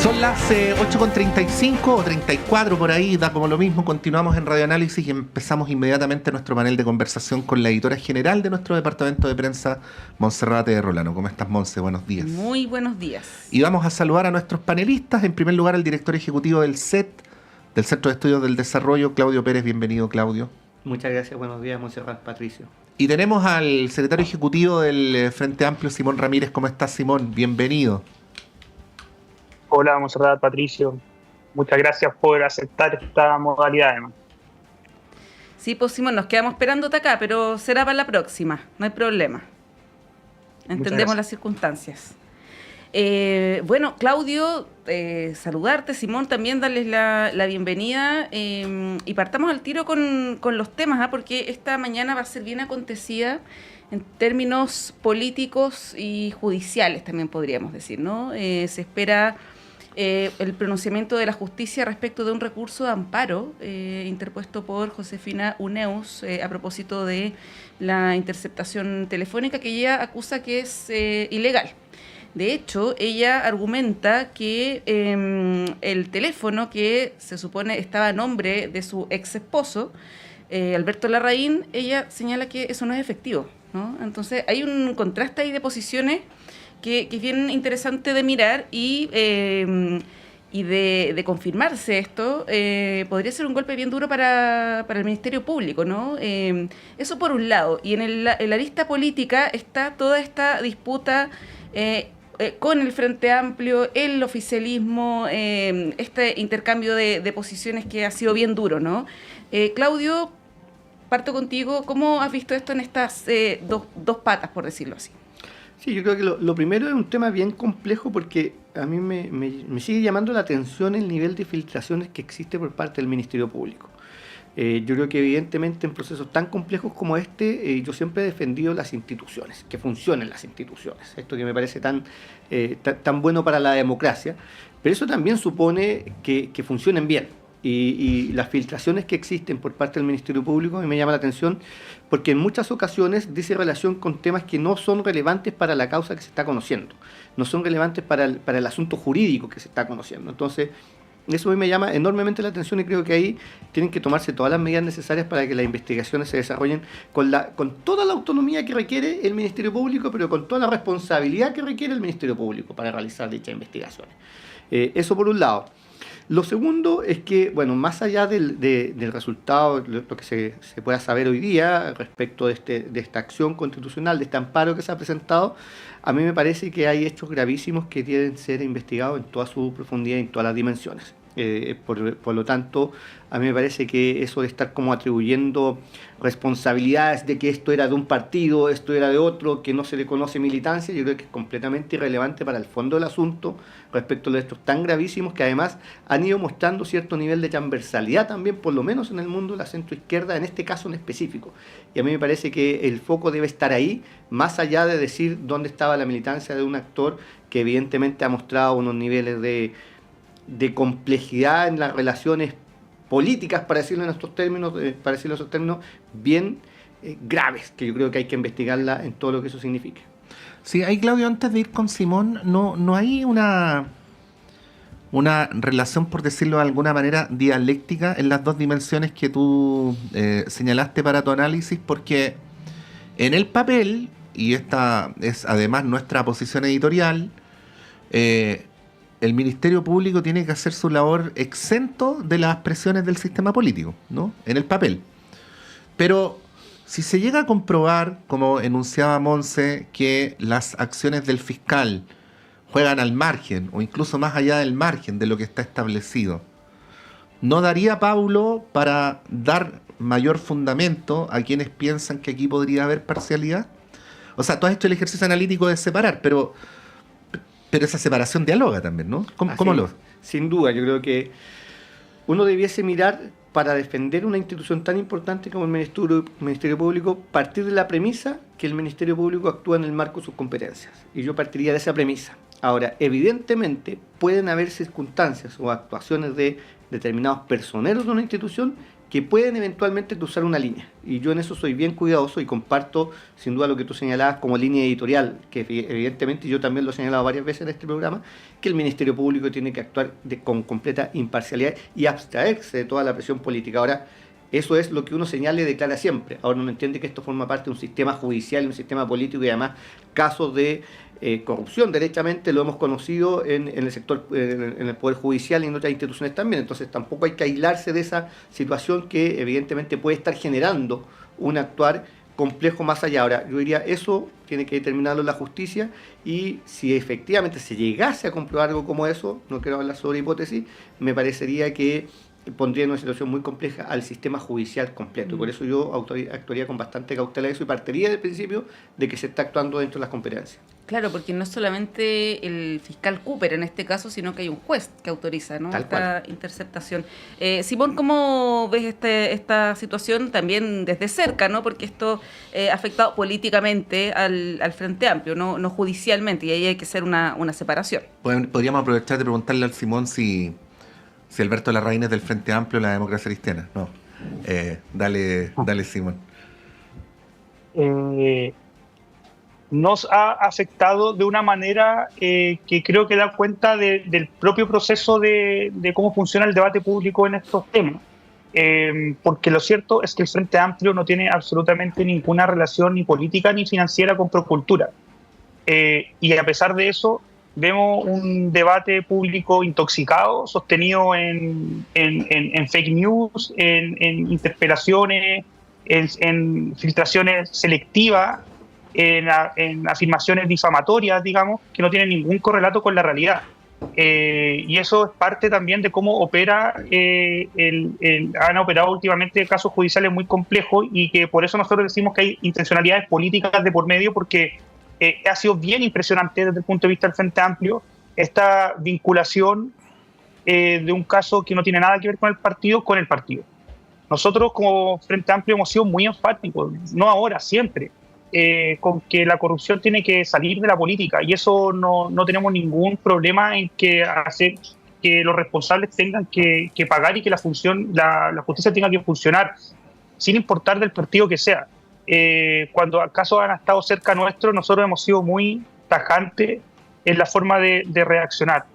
Son las 8:35 o 34 por ahí, da como lo mismo. Continuamos en Radio Análisis y empezamos inmediatamente nuestro panel de conversación con la editora general de nuestro departamento de prensa, Monserrate de Rolano. ¿Cómo estás, Monse? Buenos días. Muy buenos días. Y vamos a saludar a nuestros panelistas. En primer lugar, al director ejecutivo del CET, del Centro de Estudios del Desarrollo, Claudio Pérez. Bienvenido, Claudio. Muchas gracias, buenos días, Monserrat, Patricio. Y tenemos al secretario ejecutivo del Frente Amplio, Simón Ramírez. ¿Cómo estás, Simón? Bienvenido. Hola, Monserrat, Patricio. Muchas gracias por aceptar esta modalidad, además. Sí, pues Simón, nos quedamos esperándote acá, pero será para la próxima, no hay problema. Entendemos las circunstancias. Bueno, Claudio, saludarte, Simón, también darles la bienvenida y partamos al tiro con los temas, porque esta mañana va a ser bien acontecida en términos políticos y judiciales, también podríamos decir, ¿no? Se espera el pronunciamiento de la justicia respecto de un recurso de amparo interpuesto por Josefina Uneus a propósito de la interceptación telefónica que ella acusa que es ilegal. De hecho, ella argumenta que el teléfono que se supone estaba a nombre de su ex esposo, Alberto Larraín, ella señala que eso no es efectivo, ¿no? Entonces hay un contraste ahí de posiciones que es bien interesante de mirar y de confirmarse esto, podría ser un golpe bien duro para el Ministerio Público, ¿no? Eso por un lado. Y en la lista política está toda esta disputa con el Frente Amplio, el oficialismo, este intercambio de posiciones que ha sido bien duro, ¿no? Claudio, parto contigo. ¿Cómo has visto esto en estas dos patas, por decirlo así? Sí, yo creo que lo primero es un tema bien complejo porque a mí me sigue llamando la atención el nivel de filtraciones que existe por parte del Ministerio Público. Yo creo que evidentemente en procesos tan complejos como este, yo siempre he defendido las instituciones, que funcionen las instituciones. Esto que me parece tan bueno para la democracia, pero eso también supone que funcionen bien. Y las filtraciones que existen por parte del Ministerio Público a mí me llama la atención porque en muchas ocasiones dice relación con temas que no son relevantes para la causa que se está conociendo, no son relevantes para el asunto jurídico que se está conociendo. Entonces, eso a mí me llama enormemente la atención y creo que ahí tienen que tomarse todas las medidas necesarias para que las investigaciones se desarrollen con toda la autonomía que requiere el Ministerio Público, pero con toda la responsabilidad que requiere el Ministerio Público para realizar dichas investigaciones. Eso por un lado. Lo segundo es que, bueno, más allá del resultado, lo que se pueda saber hoy día respecto de esta acción constitucional, de este amparo que se ha presentado, a mí me parece que hay hechos gravísimos que deben ser investigados en toda su profundidad y en todas las dimensiones. Por lo tanto, a mí me parece que eso de estar como atribuyendo responsabilidades de que esto era de un partido, esto era de otro, que no se le conoce militancia, yo creo que es completamente irrelevante para el fondo del asunto respecto a los hechos tan gravísimos que además han ido mostrando cierto nivel de transversalidad también, por lo menos en el mundo de la centroizquierda, en este caso en específico. Y a mí me parece que el foco debe estar ahí, más allá de decir dónde estaba la militancia de un actor que evidentemente ha mostrado unos niveles de complejidad en las relaciones políticas, para decirlo en estos términos, bien graves, que yo creo que hay que investigarla en todo lo que eso signifique. Sí, ahí, Claudio, antes de ir con Simón, no hay una relación, por decirlo de alguna manera, dialéctica en las dos dimensiones que tú señalaste para tu análisis, porque en el papel, y esta es además nuestra posición editorial, el Ministerio Público tiene que hacer su labor exento de las presiones del sistema político, ¿no? En el papel. Pero si se llega a comprobar, como enunciaba Monse, que las acciones del fiscal juegan al margen, o incluso más allá del margen de lo que está establecido, ¿no daría Paulo para dar mayor fundamento a quienes piensan que aquí podría haber parcialidad? O sea, tú has hecho el ejercicio analítico de separar, pero esa separación dialoga también, ¿no? ¿Cómo lo? Sin duda, yo creo que uno debiese mirar para defender una institución tan importante como el Ministerio Público, partir de la premisa que el Ministerio Público actúa en el marco de sus competencias. Y yo partiría de esa premisa. Ahora, evidentemente, pueden haber circunstancias o actuaciones de determinados personeros de una institución que pueden eventualmente cruzar una línea. Y yo en eso soy bien cuidadoso y comparto sin duda lo que tú señalabas como línea editorial, que evidentemente yo también lo he señalado varias veces en este programa, que el Ministerio Público tiene que actuar con completa imparcialidad y abstraerse de toda la presión política. Ahora, eso es lo que uno señala y declara siempre. Ahora uno entiende que esto forma parte de un sistema judicial y un sistema político y además casos de corrupción, derechamente lo hemos conocido en el sector, en el Poder Judicial y en otras instituciones también. Entonces tampoco hay que aislarse de esa situación que evidentemente puede estar generando un actuar complejo más allá. Ahora, yo diría, eso tiene que determinarlo la justicia y si efectivamente se llegase a comprobar algo como eso, no quiero hablar sobre hipótesis, me parecería que pondría en una situación muy compleja al sistema judicial completo. Y por eso yo actuaría con bastante cautela eso y partiría del principio de que se está actuando dentro de las competencias. Claro, porque no es solamente el fiscal Cooper en este caso, sino que hay un juez que autoriza, ¿no?, esta interceptación. Simón, ¿cómo ves esta situación también desde cerca, ¿no? Porque esto ha afectado políticamente al Frente Amplio, no judicialmente, y ahí hay que hacer una separación. Podríamos aprovechar de preguntarle al Simón si Alberto Larraín es del Frente Amplio o la democracia cristiana. No. Dale, Simón. Nos ha afectado de una manera que creo que da cuenta del propio proceso de cómo funciona el debate público en estos temas. Porque lo cierto es que el Frente Amplio no tiene absolutamente ninguna relación ni política ni financiera con Procultura. Y a pesar de eso, vemos un debate público intoxicado, sostenido en fake news, en interpelaciones, en filtraciones selectivas, en afirmaciones difamatorias, digamos, que no tienen ningún correlato con la realidad. Y eso es parte también de cómo opera, han operado últimamente casos judiciales muy complejos y que por eso nosotros decimos que hay intencionalidades políticas de por medio, porque ha sido bien impresionante desde el punto de vista del Frente Amplio esta vinculación de un caso que no tiene nada que ver con el partido. Nosotros como Frente Amplio hemos sido muy enfáticos, no ahora, siempre, con que la corrupción tiene que salir de la política, y eso no tenemos ningún problema en que hacer que los responsables tengan que pagar y que la justicia tenga que funcionar sin importar del partido que sea. Cuando casos han estado cerca nuestro, nosotros hemos sido muy tajantes en la forma de reaccionar.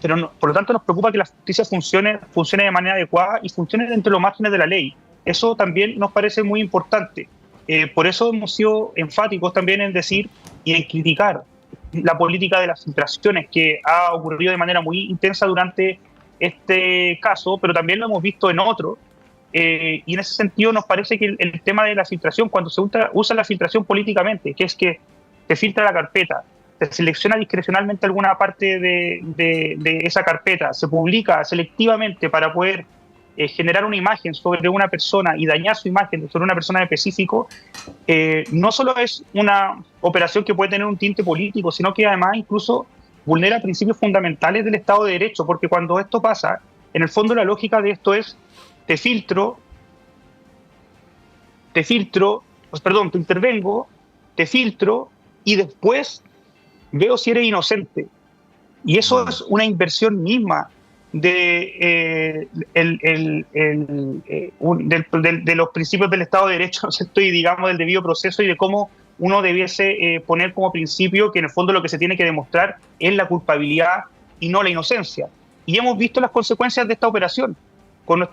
Pero por lo tanto nos preocupa que la justicia funcione de manera adecuada y funcione dentro de los márgenes de la ley. Eso también nos parece muy importante. Por eso hemos sido enfáticos también en decir y en criticar la política de las filtraciones que ha ocurrido de manera muy intensa durante este caso, pero también lo hemos visto en otros. Y en ese sentido nos parece que el tema de la filtración, cuando se usa la filtración políticamente, que es que se filtra la carpeta, se selecciona discrecionalmente alguna parte de esa carpeta, se publica selectivamente para poder generar una imagen sobre una persona y dañar su imagen sobre una persona en específico, no solo es una operación que puede tener un tinte político, sino que además incluso vulnera principios fundamentales del Estado de Derecho, porque cuando esto pasa, en el fondo la lógica de esto es te intervengo, te filtro y después veo si eres inocente. Y eso es una inversión misma de los principios del Estado de Derecho, ¿no es cierto? Y digamos del debido proceso y de cómo uno debiese poner como principio que en el fondo lo que se tiene que demostrar es la culpabilidad y no la inocencia. Y hemos visto las consecuencias de esta operación con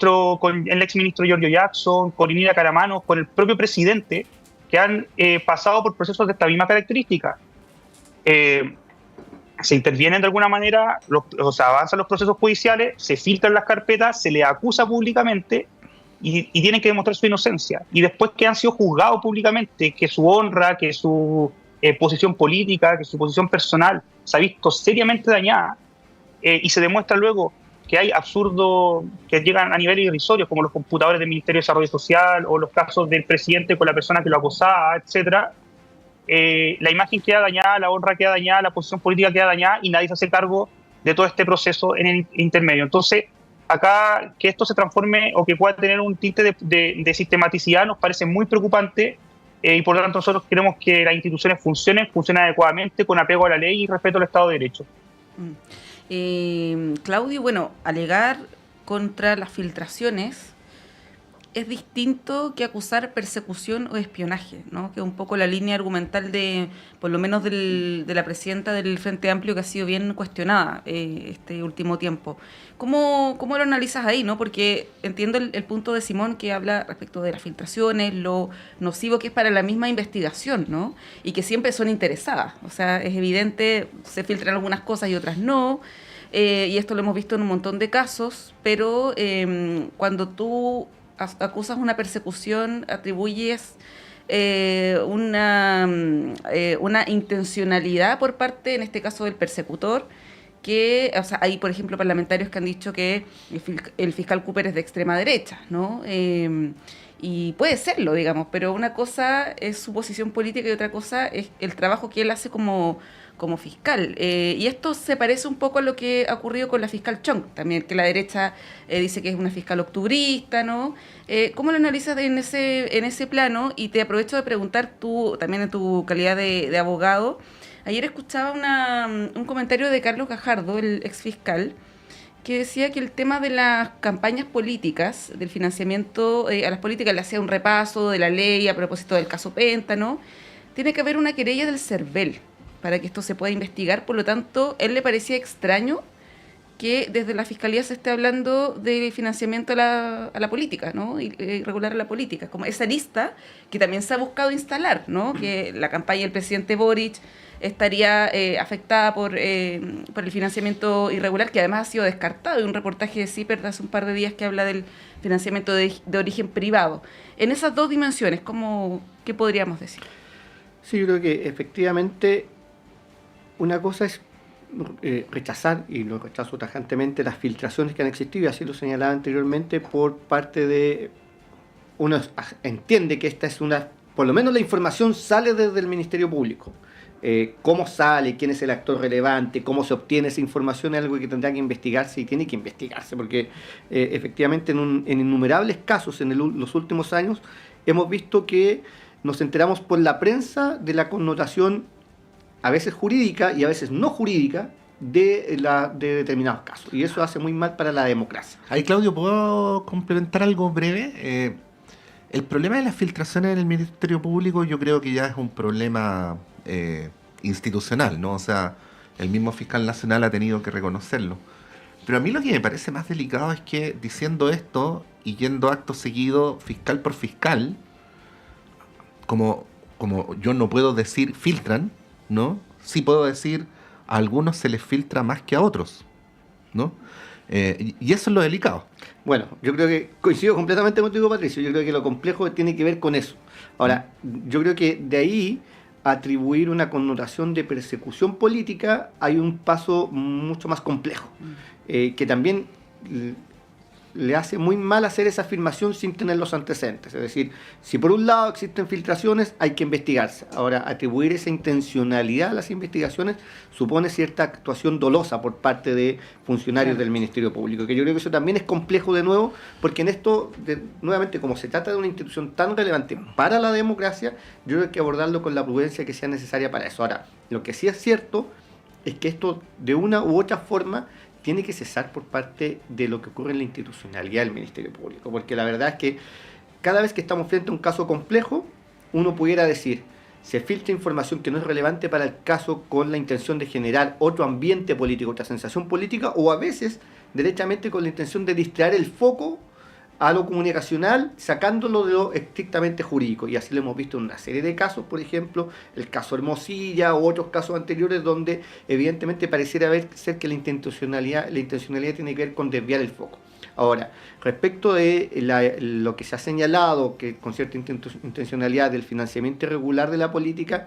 el exministro Giorgio Jackson, con Inida Caramanos, con el propio presidente, que han pasado por procesos de esta misma característica. Se intervienen de alguna manera, avanzan los procesos judiciales, se filtran las carpetas, se les acusa públicamente y tienen que demostrar su inocencia. Y después que han sido juzgados públicamente, que su honra, que su posición política, que su posición personal se ha visto seriamente dañada, y se demuestra luego que hay absurdos que llegan a niveles irrisorios, como los computadores del Ministerio de Desarrollo Social o los casos del presidente con la persona que lo acosaba, etcétera. La imagen queda dañada, la honra queda dañada, la posición política queda dañada y nadie se hace cargo de todo este proceso en el intermedio. Entonces, acá que esto se transforme o que pueda tener un tinte de sistematicidad nos parece muy preocupante, y por lo tanto nosotros queremos que las instituciones funcionen adecuadamente, con apego a la ley y respeto al Estado de Derecho. Claudio, bueno, alegar contra las filtraciones es distinto que acusar persecución o espionaje, ¿no? Que es un poco la línea argumental de, por lo menos de la presidenta del Frente Amplio, que ha sido bien cuestionada este último tiempo. ¿Cómo lo analizas ahí, no? Porque entiendo el punto de Simón, que habla respecto de las filtraciones, lo nocivo que es para la misma investigación, ¿no? Y que siempre son interesadas. O sea, es evidente, se filtran algunas cosas y otras no. Y esto lo hemos visto en un montón de casos, pero cuando tú acusas una persecución, atribuyes una intencionalidad por parte, en este caso, del persecutor, que, o sea, hay, por ejemplo, parlamentarios que han dicho que el fiscal Cooper es de extrema derecha, ¿no? Y puede serlo, digamos, pero una cosa es su posición política y otra cosa es el trabajo que él hace como fiscal. Y esto se parece un poco a lo que ha ocurrido con la fiscal Chong, también, que la derecha dice que es una fiscal octubrista, ¿no? ¿Cómo lo analizas en ese plano? Y te aprovecho de preguntar tú, también en tu calidad de abogado. Ayer escuchaba un comentario de Carlos Gajardo, el exfiscal, que decía que el tema de las campañas políticas, del financiamiento a las políticas, le hacía un repaso de la ley a propósito del caso Penta, ¿no? Tiene que haber una querella del CERVEL para que esto se pueda investigar. Por lo tanto, él le parecía extraño que desde la Fiscalía se esté hablando de financiamiento a la política, ¿no? Y regular a la política. Como esa lista que también se ha buscado instalar, ¿no? Que la campaña del presidente Boric estaría afectada por el financiamiento irregular, que además ha sido descartado. Hay un reportaje de CIPER de hace un par de días que habla del financiamiento de origen privado. En esas dos dimensiones, ¿qué podríamos decir? Sí, yo creo que efectivamente una cosa es rechazar, y lo rechazo tajantemente, las filtraciones que han existido, y así lo señalaba anteriormente, por parte de... Uno entiende que esta es por lo menos la información sale desde el Ministerio Público. Cómo sale, quién es el actor relevante, cómo se obtiene esa información es algo que tendrá que investigarse y tiene que investigarse, porque efectivamente en innumerables casos en los últimos años hemos visto que nos enteramos por la prensa de la connotación a veces jurídica y a veces no jurídica de determinados casos, y eso hace muy mal para la democracia. Ahí, Claudio, ¿puedo complementar algo breve? El problema de las filtraciones en el Ministerio Público yo creo que ya es un problema institucional, ¿no? O sea, el mismo fiscal nacional ha tenido que reconocerlo. Pero a mí lo que me parece más delicado es que, diciendo esto y yendo acto seguido fiscal por fiscal, como yo no puedo decir filtran, ¿no? Sí puedo decir a algunos se les filtra más que a otros, ¿no? Y eso es lo delicado. Bueno, yo creo que coincido completamente contigo, Patricio. Yo creo que lo complejo tiene que ver con eso. Ahora, yo creo que de ahí atribuir una connotación de persecución política hay un paso mucho más complejo, que también le hace muy mal hacer esa afirmación sin tener los antecedentes. Es decir, si por un lado existen filtraciones, hay que investigarse. Ahora, atribuir esa intencionalidad a las investigaciones supone cierta actuación dolosa por parte de funcionarios del Ministerio Público, que yo creo que eso también es complejo de nuevo, porque en esto, nuevamente, como se trata de una institución tan relevante para la democracia, yo creo que hay que abordarlo con la prudencia que sea necesaria para eso. Ahora, lo que sí es cierto es que esto, de una u otra forma, tiene que cesar por parte de lo que ocurre en la institucionalidad del Ministerio Público, porque la verdad es que cada vez que estamos frente a un caso complejo, uno pudiera decir, se filtra información que no es relevante para el caso con la intención de generar otro ambiente político, otra sensación política, o a veces derechamente con la intención de distraer el foco a lo comunicacional, sacándolo de lo estrictamente jurídico. Y así lo hemos visto en una serie de casos, por ejemplo, el caso Hermosilla o otros casos anteriores donde evidentemente pareciera ser que la intencionalidad tiene que ver con desviar el foco. Ahora, respecto de lo que se ha señalado, que con cierta intencionalidad del financiamiento irregular de la política,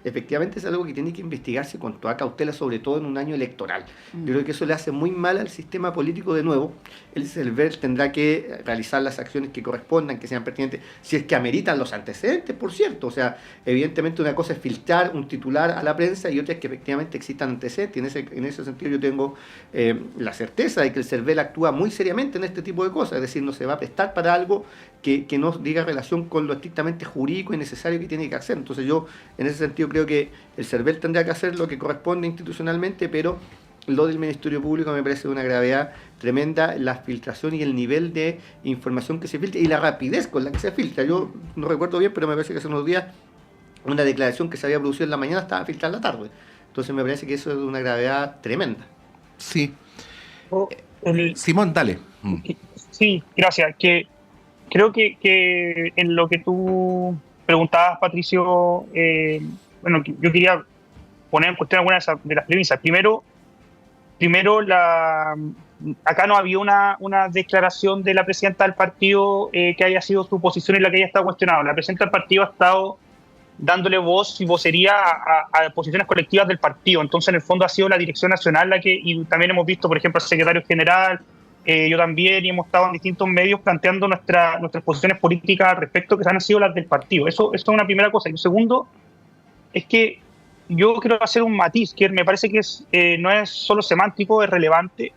efectivamente es algo que tiene que investigarse con toda cautela, sobre todo en un año electoral. Yo creo que eso le hace muy mal al sistema político de nuevo. El CERVEL tendrá que realizar las acciones que correspondan, que sean pertinentes, si es que ameritan los antecedentes, por cierto. O sea, evidentemente una cosa es filtrar un titular a la prensa y otra es que efectivamente existan antecedentes. Y en ese sentido yo tengo la certeza de que el CERVEL actúa muy seriamente en este tipo de cosas. Es decir, no se va a prestar para algo que no diga relación con lo estrictamente jurídico y necesario que tiene que hacer. Entonces yo, en ese sentido, creo que el CERVEL tendrá que hacer lo que corresponde institucionalmente, pero lo del Ministerio Público me parece de una gravedad tremenda, la filtración y el nivel de información que se filtra y la rapidez con la que se filtra. Yo no recuerdo bien, pero me parece que hace unos días una declaración que se había producido en la mañana estaba filtrada en la tarde. Entonces me parece que eso es de una gravedad tremenda. Sí. Simón, dale. Sí, gracias. Creo que en lo que tú preguntabas, Patricio, bueno, yo quería poner en cuestión algunas de las premisas. Primero acá no había una declaración de la presidenta del partido que haya sido su posición y la que haya estado cuestionada. La presidenta del partido ha estado dándole voz y vocería a posiciones colectivas del partido. Entonces, en el fondo, ha sido la dirección nacional la que, y también hemos visto, por ejemplo, al secretario general, yo también, y hemos estado en distintos medios planteando nuestras posiciones políticas al respecto, que han sido las del partido. Eso es una primera cosa. Y lo segundo es que yo quiero hacer un matiz, que me parece que no es solo semántico, es relevante,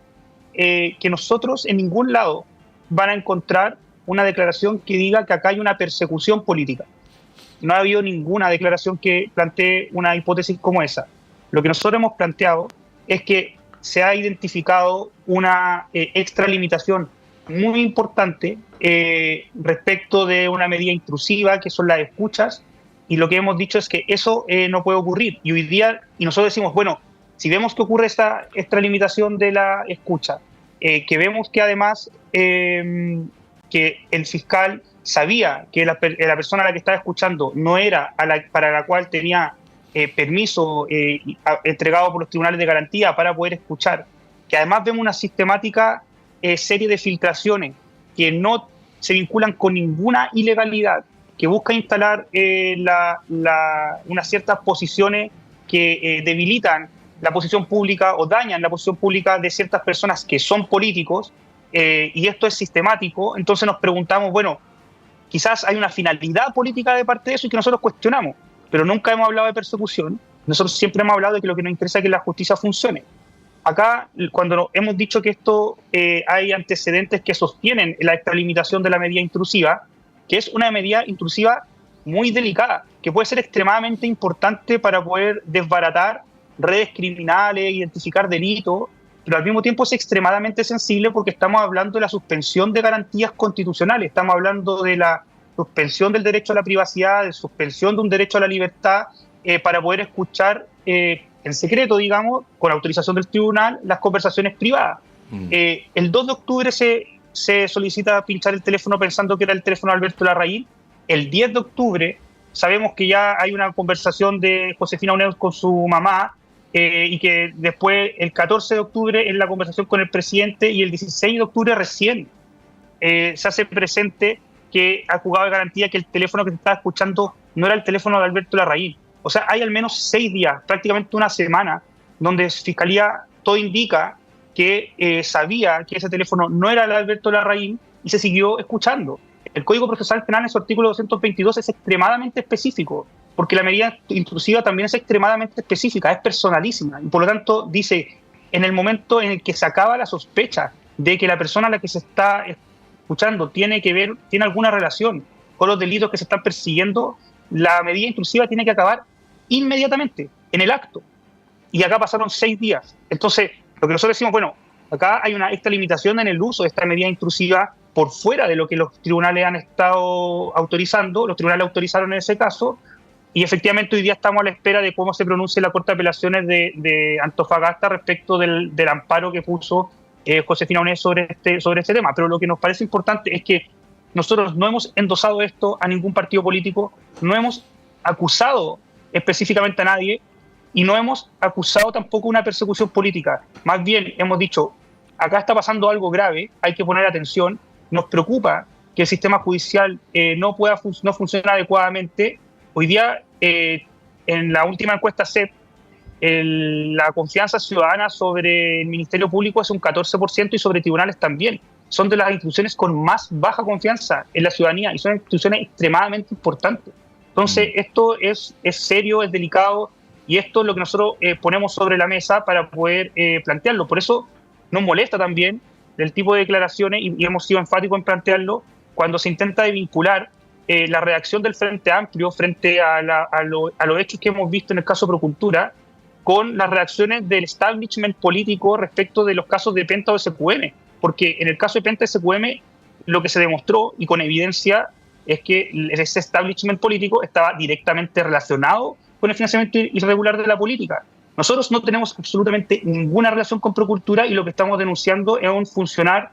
que nosotros en ningún lado van a encontrar una declaración que diga que acá hay una persecución política. No ha habido ninguna declaración que plantee una hipótesis como esa. Lo que nosotros hemos planteado es que se ha identificado una extralimitación muy importante respecto de una medida intrusiva, que son las escuchas, y lo que hemos dicho es que eso no puede ocurrir. Y hoy día, y nosotros decimos, bueno, si vemos que ocurre esta extralimitación de la escucha, que vemos que además que el fiscal sabía que la persona a la que estaba escuchando no era para la cual tenía permiso entregado por los tribunales de garantía para poder escuchar, que además vemos una sistemática serie de filtraciones que no se vinculan con ninguna ilegalidad, que busca instalar unas ciertas posiciones que debilitan la posición pública o dañan la posición pública de ciertas personas que son políticos, y esto es sistemático. Entonces nos preguntamos, bueno, quizás hay una finalidad política de parte de eso y que nosotros cuestionamos, pero nunca hemos hablado de persecución. Nosotros siempre hemos hablado de que lo que nos interesa es que la justicia funcione. Acá, cuando hemos dicho que esto hay antecedentes que sostienen la extralimitación de la medida intrusiva, que es una medida intrusiva muy delicada, que puede ser extremadamente importante para poder desbaratar redes criminales, identificar delitos, pero al mismo tiempo es extremadamente sensible porque estamos hablando de la suspensión de garantías constitucionales, estamos hablando de la suspensión del derecho a la privacidad, de suspensión de un derecho a la libertad, para poder escuchar en secreto, digamos, con autorización del tribunal, las conversaciones privadas. El 2 de octubre se solicita pinchar el teléfono pensando que era el teléfono de Alberto Larraín. El 10 de octubre sabemos que ya hay una conversación de Josefina Uneo con su mamá, y que después, el 14 de octubre, es la conversación con el presidente, y el 16 de octubre recién se hace presente que ha jugado de garantía que el teléfono que se estaba escuchando no era el teléfono de Alberto Larraín. O sea, hay al menos 6 días, prácticamente una semana, donde Fiscalía todo indica que sabía que ese teléfono no era el de Alberto Larraín y se siguió escuchando. El Código Procesal Penal en su artículo 222 es extremadamente específico, porque la medida intrusiva también es extremadamente específica, es personalísima, y por lo tanto dice, en el momento en el que se acaba la sospecha de que la persona a la que se está escuchando tiene alguna relación con los delitos que se están persiguiendo, la medida intrusiva tiene que acabar inmediatamente, en el acto. Y acá pasaron 6 días. Entonces, lo que nosotros decimos, bueno, acá hay esta limitación en el uso de esta medida intrusiva por fuera de lo que los tribunales han estado autorizando. Los tribunales autorizaron en ese caso, y efectivamente hoy día estamos a la espera de cómo se pronuncie la Corte de Apelaciones de Antofagasta respecto del amparo que puso Josefina Unés sobre este tema. Pero lo que nos parece importante es que nosotros no hemos endosado esto a ningún partido político, no hemos acusado específicamente a nadie, y no hemos acusado tampoco una persecución política. Más bien hemos dicho, acá está pasando algo grave, hay que poner atención, nos preocupa que el sistema judicial no funcione adecuadamente. Hoy día, en la última encuesta CEP, la confianza ciudadana sobre el Ministerio Público es un 14% y sobre tribunales también. Son de las instituciones con más baja confianza en la ciudadanía y son instituciones extremadamente importantes. Entonces, esto es serio, es delicado, y esto es lo que nosotros ponemos sobre la mesa para poder plantearlo. Por eso nos molesta también el tipo de declaraciones, y hemos sido enfáticos en plantearlo, cuando se intenta vincular la reacción del Frente Amplio frente a los hechos que hemos visto en el caso Procultura con las reacciones del establishment político respecto de los casos de Penta o SQM, porque en el caso de Penta y SQM lo que se demostró y con evidencia es que ese establishment político estaba directamente relacionado con el financiamiento irregular de la política. Nosotros no tenemos absolutamente ninguna relación con Procultura y lo que estamos denunciando es un funcionar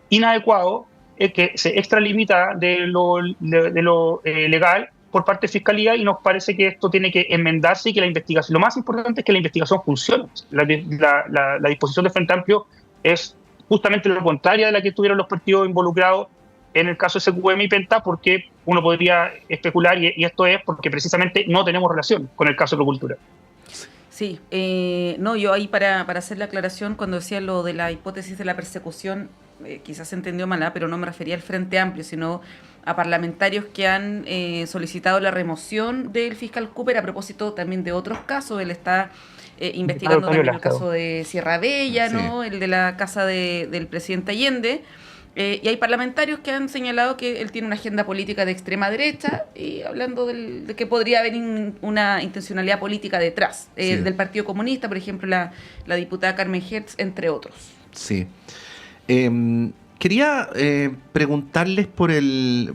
inadecuado que se extralimita de lo legal por parte de Fiscalía, y nos parece que esto tiene que enmendarse y que la investigación, lo más importante es que la investigación funcione. La disposición de Frente Amplio es justamente lo contraria de la que tuvieron los partidos involucrados en el caso de SQM y Penta, porque uno podría especular, y esto es porque precisamente no tenemos relación con el caso de Procultura. Sí, no, yo ahí para hacer la aclaración, cuando decía lo de la hipótesis de la persecución, quizás se entendió mal, pero no me refería al Frente Amplio, sino a parlamentarios que han solicitado la remoción del fiscal Cooper a propósito también de otros casos. Él está investigando también el caso de Sierra Bella, ¿no? El de la casa del presidente Allende. Y hay parlamentarios que han señalado que él tiene una agenda política de extrema derecha, y hablando de que podría haber una intencionalidad política detrás, del Partido Comunista, por ejemplo, la diputada Carmen Hertz, entre otros. Sí. Quería preguntarles por el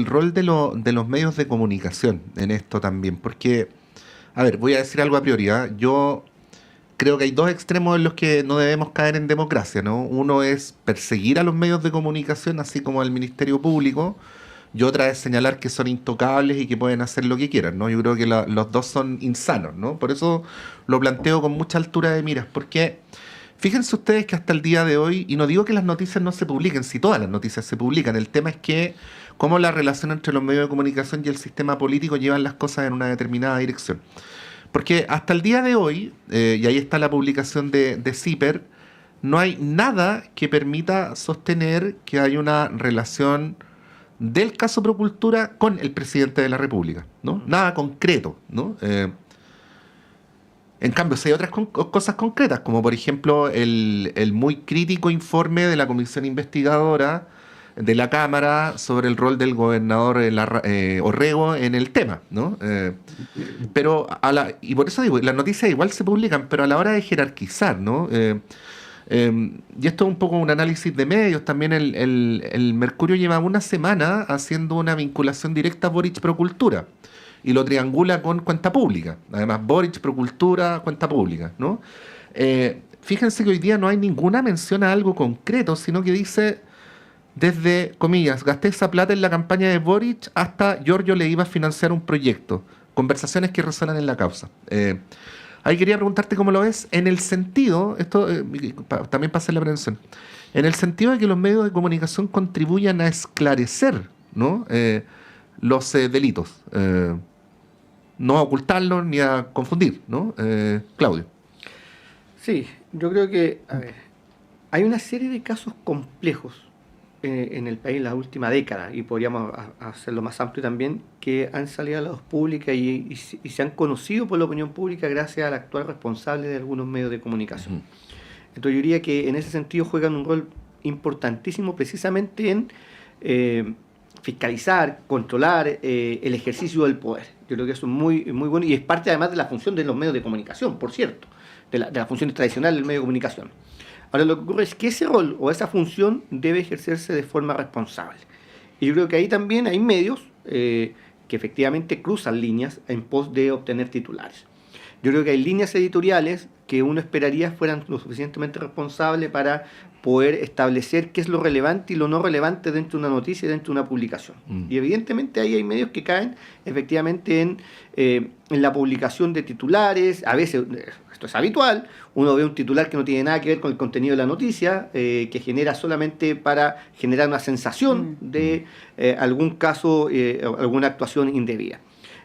rol de los medios de comunicación en esto también, porque, a ver, voy a decir algo a priori, ¿eh? Yo creo que hay dos extremos en los que no debemos caer en democracia, ¿no? Uno es perseguir a los medios de comunicación, así como al Ministerio Público, y otra es señalar que son intocables y que pueden hacer lo que quieran, ¿no? Yo creo que los dos son insanos, ¿no? Por eso lo planteo con mucha altura de miras, porque fíjense ustedes que hasta el día de hoy, y no digo que las noticias no se publiquen, si todas las noticias se publican, el tema es que cómo la relación entre los medios de comunicación y el sistema político llevan las cosas en una determinada dirección. Porque hasta el día de hoy, y ahí está la publicación de CIPER, no hay nada que permita sostener que hay una relación del caso Procultura con el presidente de la República, ¿no? Nada concreto, ¿no? En cambio, sí hay otras cosas concretas, como por ejemplo el muy crítico informe de la comisión investigadora de la Cámara sobre el rol del gobernador Orrego en el tema, ¿no? Pero y por eso digo, las noticias igual se publican, pero a la hora de jerarquizar, ¿no? Y esto es un poco un análisis de medios. También el Mercurio lleva una semana haciendo una vinculación directa a Boric Procultura y lo triangula con cuenta pública. Además, Boric Procultura, cuenta pública, ¿no? Fíjense que hoy día no hay ninguna mención a algo concreto, sino que dice, desde, comillas, gasté esa plata en la campaña de Boric hasta Giorgio le iba a financiar un proyecto. Conversaciones que resuenan en la causa. Ahí quería preguntarte cómo lo ves, en el sentido, esto también para hacer la prevención, en el sentido de que los medios de comunicación contribuyan a esclarecer, ¿no? Los delitos, no a ocultarlos ni a confundir, ¿no? Claudio. Sí, yo creo que, a ver, hay una serie de casos complejos en el país en la última década, y podríamos hacerlo más amplio también, que han salido a la luz pública y se han conocido por la opinión pública gracias al actual responsable de algunos medios de comunicación. Entonces yo diría que en ese sentido juegan un rol importantísimo precisamente en fiscalizar, controlar el ejercicio del poder. Yo creo que eso es muy, muy bueno, y es parte además de la función de los medios de comunicación, por cierto, de la función tradicional del medio de comunicación. Ahora, lo que ocurre es que ese rol o esa función debe ejercerse de forma responsable. Y yo creo que ahí también hay medios que efectivamente cruzan líneas en pos de obtener titulares. Yo creo que hay líneas editoriales que uno esperaría fueran lo suficientemente responsables para poder establecer qué es lo relevante y lo no relevante dentro de una noticia y dentro de una publicación. Y evidentemente ahí hay medios que caen efectivamente en la publicación de titulares. A veces, esto es habitual, uno ve un titular que no tiene nada que ver con el contenido de la noticia, que genera solamente para generar una sensación de algún caso, alguna actuación indebida.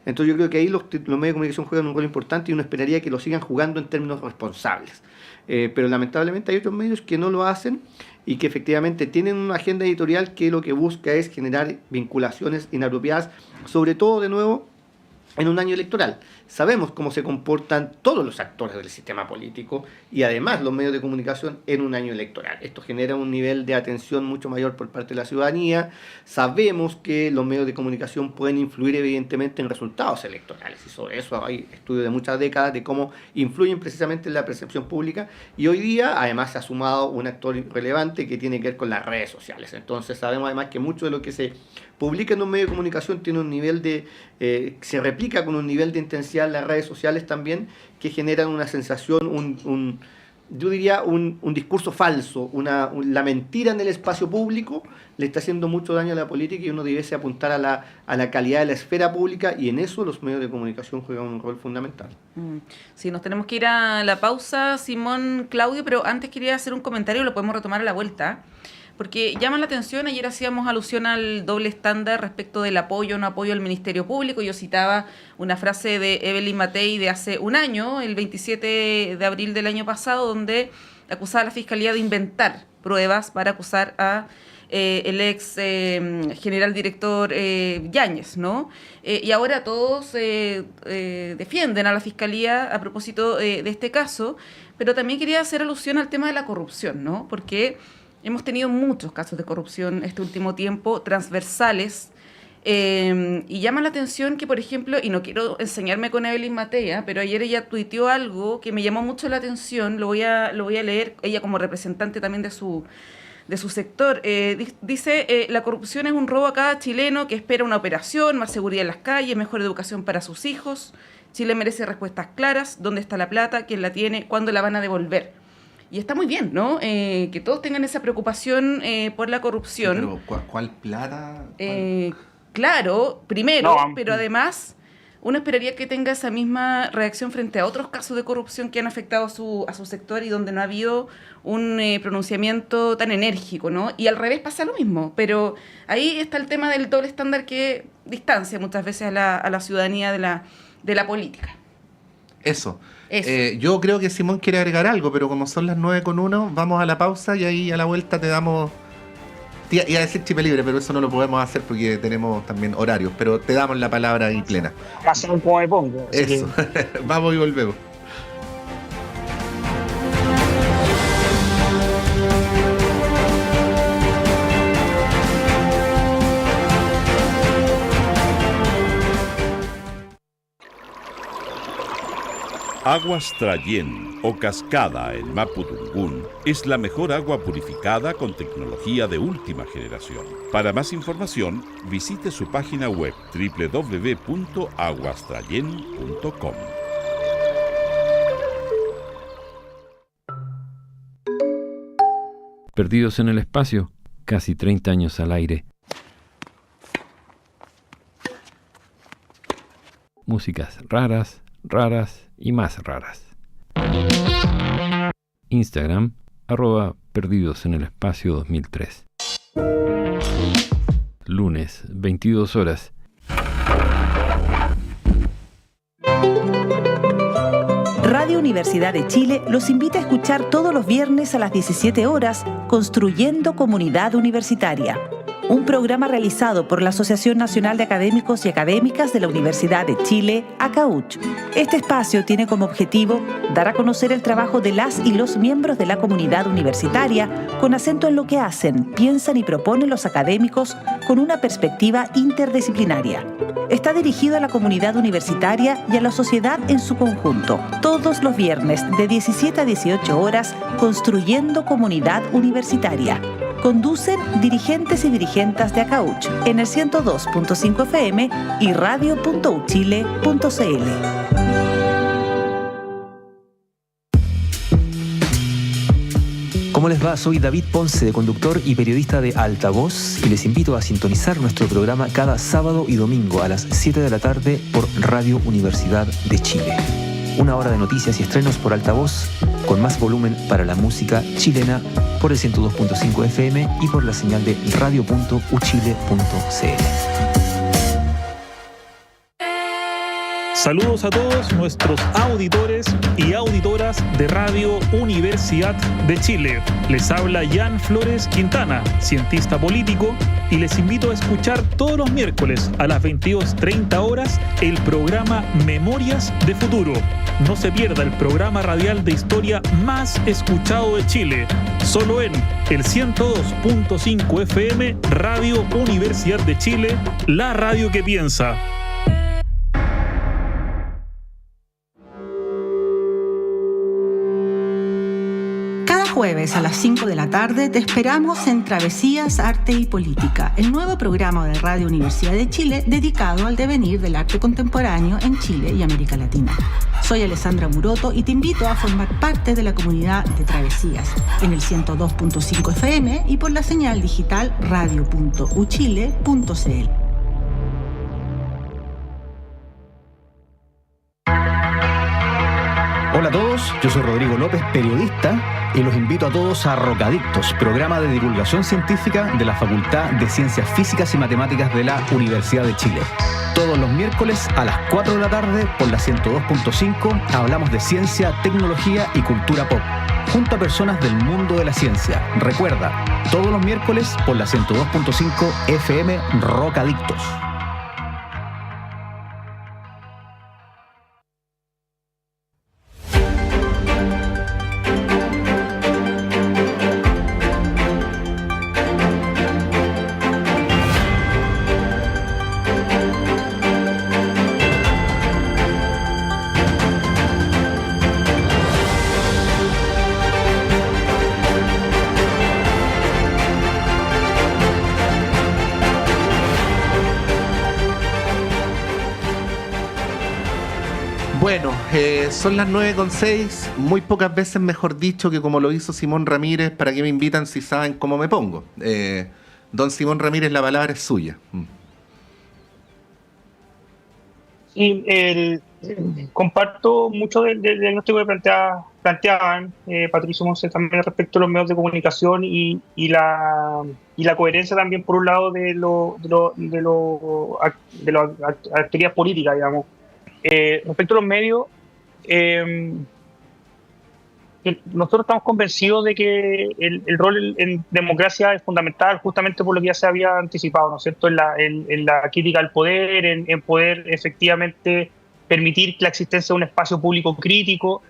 Entonces yo creo que ahí los medios de comunicación juegan un rol importante y uno esperaría que lo sigan jugando en términos responsables. Pero lamentablemente hay otros medios que no lo hacen y que efectivamente tienen una agenda editorial que lo que busca es generar vinculaciones inapropiadas, sobre todo, de nuevo, en un año electoral. sabemos cómo se comportan todos los actores del sistema político y además los medios de comunicación en un año electoral. Esto genera un nivel de atención mucho mayor por parte de la ciudadanía. Sabemos que los medios de comunicación pueden influir evidentemente en resultados electorales, y sobre eso hay estudios de muchas décadas de cómo influyen precisamente en la percepción pública, y hoy día además se ha sumado un actor relevante que tiene que ver con las redes sociales. Entonces sabemos además que mucho de lo que se publica en un medio de comunicación tiene un nivel de, se replica con un nivel de intensidad en las redes sociales también, que generan una sensación, yo diría un discurso falso, la mentira en el espacio público le está haciendo mucho daño a la política, y uno debiese apuntar a la calidad de la esfera pública, y en eso los medios de comunicación juegan un rol fundamental. Sí, nos tenemos que ir a la pausa, Simón, Claudio, pero antes quería hacer un comentario, lo podemos retomar a la vuelta, porque llama la atención. Ayer hacíamos alusión al doble estándar respecto del apoyo o no apoyo al Ministerio Público. Yo citaba una frase de Evelyn Matei de hace un año, el 27 de abril del año pasado, donde acusaba a la Fiscalía de inventar pruebas para acusar a el ex general director Yáñez, ¿no? Y ahora todos defienden a la Fiscalía a propósito de este caso, pero también quería hacer alusión al tema de la corrupción, ¿no? Porque hemos tenido muchos casos de corrupción este último tiempo, transversales, y llama la atención que, por ejemplo, y no quiero enseñarme con Evelyn Matei, pero ayer ella tuiteó algo que me llamó mucho la atención, lo voy a leer, ella como representante también de su sector. Dice, la corrupción es un robo a cada chileno que espera una operación, más seguridad en las calles, mejor educación para sus hijos. Chile merece respuestas claras, ¿dónde está la plata? ¿Quién la tiene? ¿Cuándo la van a devolver? Y está muy bien, ¿no? Que todos tengan esa preocupación por la corrupción. Sí, pero ¿cuál plata? Claro, primero, pero además uno esperaría que tenga esa misma reacción frente a otros casos de corrupción que han afectado a su sector y donde no ha habido un pronunciamiento tan enérgico, ¿no? Y al revés pasa lo mismo, pero ahí está el tema del doble estándar que distancia muchas veces a la ciudadanía de la política. Eso. Yo creo que Simón quiere agregar algo, pero como son las 9:01, vamos a la pausa y ahí a la vuelta te damos... Iba a decir chip libre, pero eso no lo podemos hacer porque tenemos también horarios, pero te damos la palabra ahí plena. Pasa como me pongo. Eso. Vamos y volvemos. Aguas Trayén o Cascada en Mapudungún es la mejor agua purificada con tecnología de última generación. Para más información, visite su página web www.aguastrayen.com. Perdidos en el espacio, casi 30 años al aire. Músicas raras y más raras. Instagram, @Perdidos en el Espacio 2003. Lunes, 22 horas. Radio Universidad de Chile los invita a escuchar todos los viernes a las 17 horas Construyendo Comunidad Universitaria, un programa realizado por la Asociación Nacional de Académicos y Académicas de la Universidad de Chile, ACAUCH. Este espacio tiene como objetivo dar a conocer el trabajo de las y los miembros de la comunidad universitaria con acento en lo que hacen, piensan y proponen los académicos con una perspectiva interdisciplinaria. Está dirigido a la comunidad universitaria y a la sociedad en su conjunto. Todos los viernes de 17 a 18 horas, Construyendo Comunidad Universitaria. Conducen dirigentes y dirigentes de ACAUCH en el 102.5 FM y radio.uchile.cl. ¿Cómo les va? Soy David Ponce, conductor y periodista de Altavoz, y les invito a sintonizar nuestro programa cada sábado y domingo a las 7 de la tarde por Radio Universidad de Chile. Una hora de noticias y estrenos por Altavoz, con más volumen para la música chilena, por el 102.5 FM y por la señal de radio.uchile.cl. Saludos a todos nuestros auditores y auditoras de Radio Universidad de Chile. Les habla Jan Flores Quintana, cientista político, y les invito a escuchar todos los miércoles a las 22:30 horas el programa Memorias de Futuro. No se pierda el programa radial de historia más escuchado de Chile, solo en el 102.5 FM Radio Universidad de Chile, la radio que piensa. Jueves a las 5 de la tarde te esperamos en Travesías, Arte y Política, el nuevo programa de Radio Universidad de Chile dedicado al devenir del arte contemporáneo en Chile y América Latina. Soy Alessandra Muroto y te invito a formar parte de la comunidad de Travesías en el 102.5 FM y por la señal digital radio.uchile.cl. Hola a todos, yo soy Rodrigo López, periodista, y los invito a todos a Rocadictos, programa de divulgación científica de la Facultad de Ciencias Físicas y Matemáticas de la Universidad de Chile. Todos los miércoles a las 4 de la tarde por la 102.5 hablamos de ciencia, tecnología y cultura pop, junto a personas del mundo de la ciencia. Recuerda, todos los miércoles por la 102.5 FM Rocadictos. Bueno, son las 9:06, muy pocas veces mejor dicho que como lo hizo Simón Ramírez, ¿para qué me invitan si saben cómo me pongo? Don Simón Ramírez, la palabra es suya. Sí, comparto mucho del diagnóstico que planteaban Patricio Monse también respecto a los medios de comunicación y la coherencia también por un lado de las actividades políticas, digamos. Respecto a los medios, nosotros estamos convencidos de que el rol en democracia es fundamental, justamente por lo que ya se había anticipado, ¿no es cierto?, en la crítica al poder, en poder efectivamente permitir la existencia de un espacio público crítico,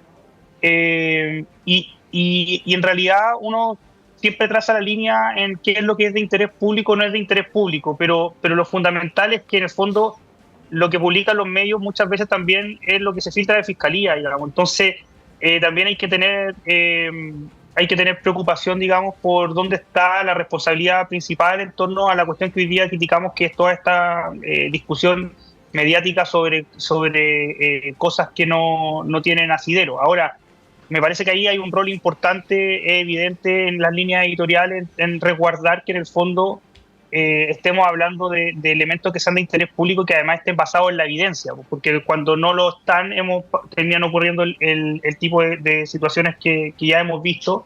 y en realidad uno siempre traza la línea en qué es lo que es de interés público o no es de interés público, pero lo fundamental es que en el fondo lo que publican los medios muchas veces también es lo que se filtra de fiscalía, digamos. Entonces también hay que tener preocupación, digamos, por dónde está la responsabilidad principal en torno a la cuestión que hoy día criticamos, que es toda esta discusión mediática sobre cosas que no tienen asidero. Ahora, me parece que ahí hay un rol importante, evidente en las líneas editoriales, en resguardar que en el fondo estemos hablando de elementos que sean de interés público y que además estén basados en la evidencia, porque cuando no lo están terminan ocurriendo el tipo de situaciones que ya hemos visto,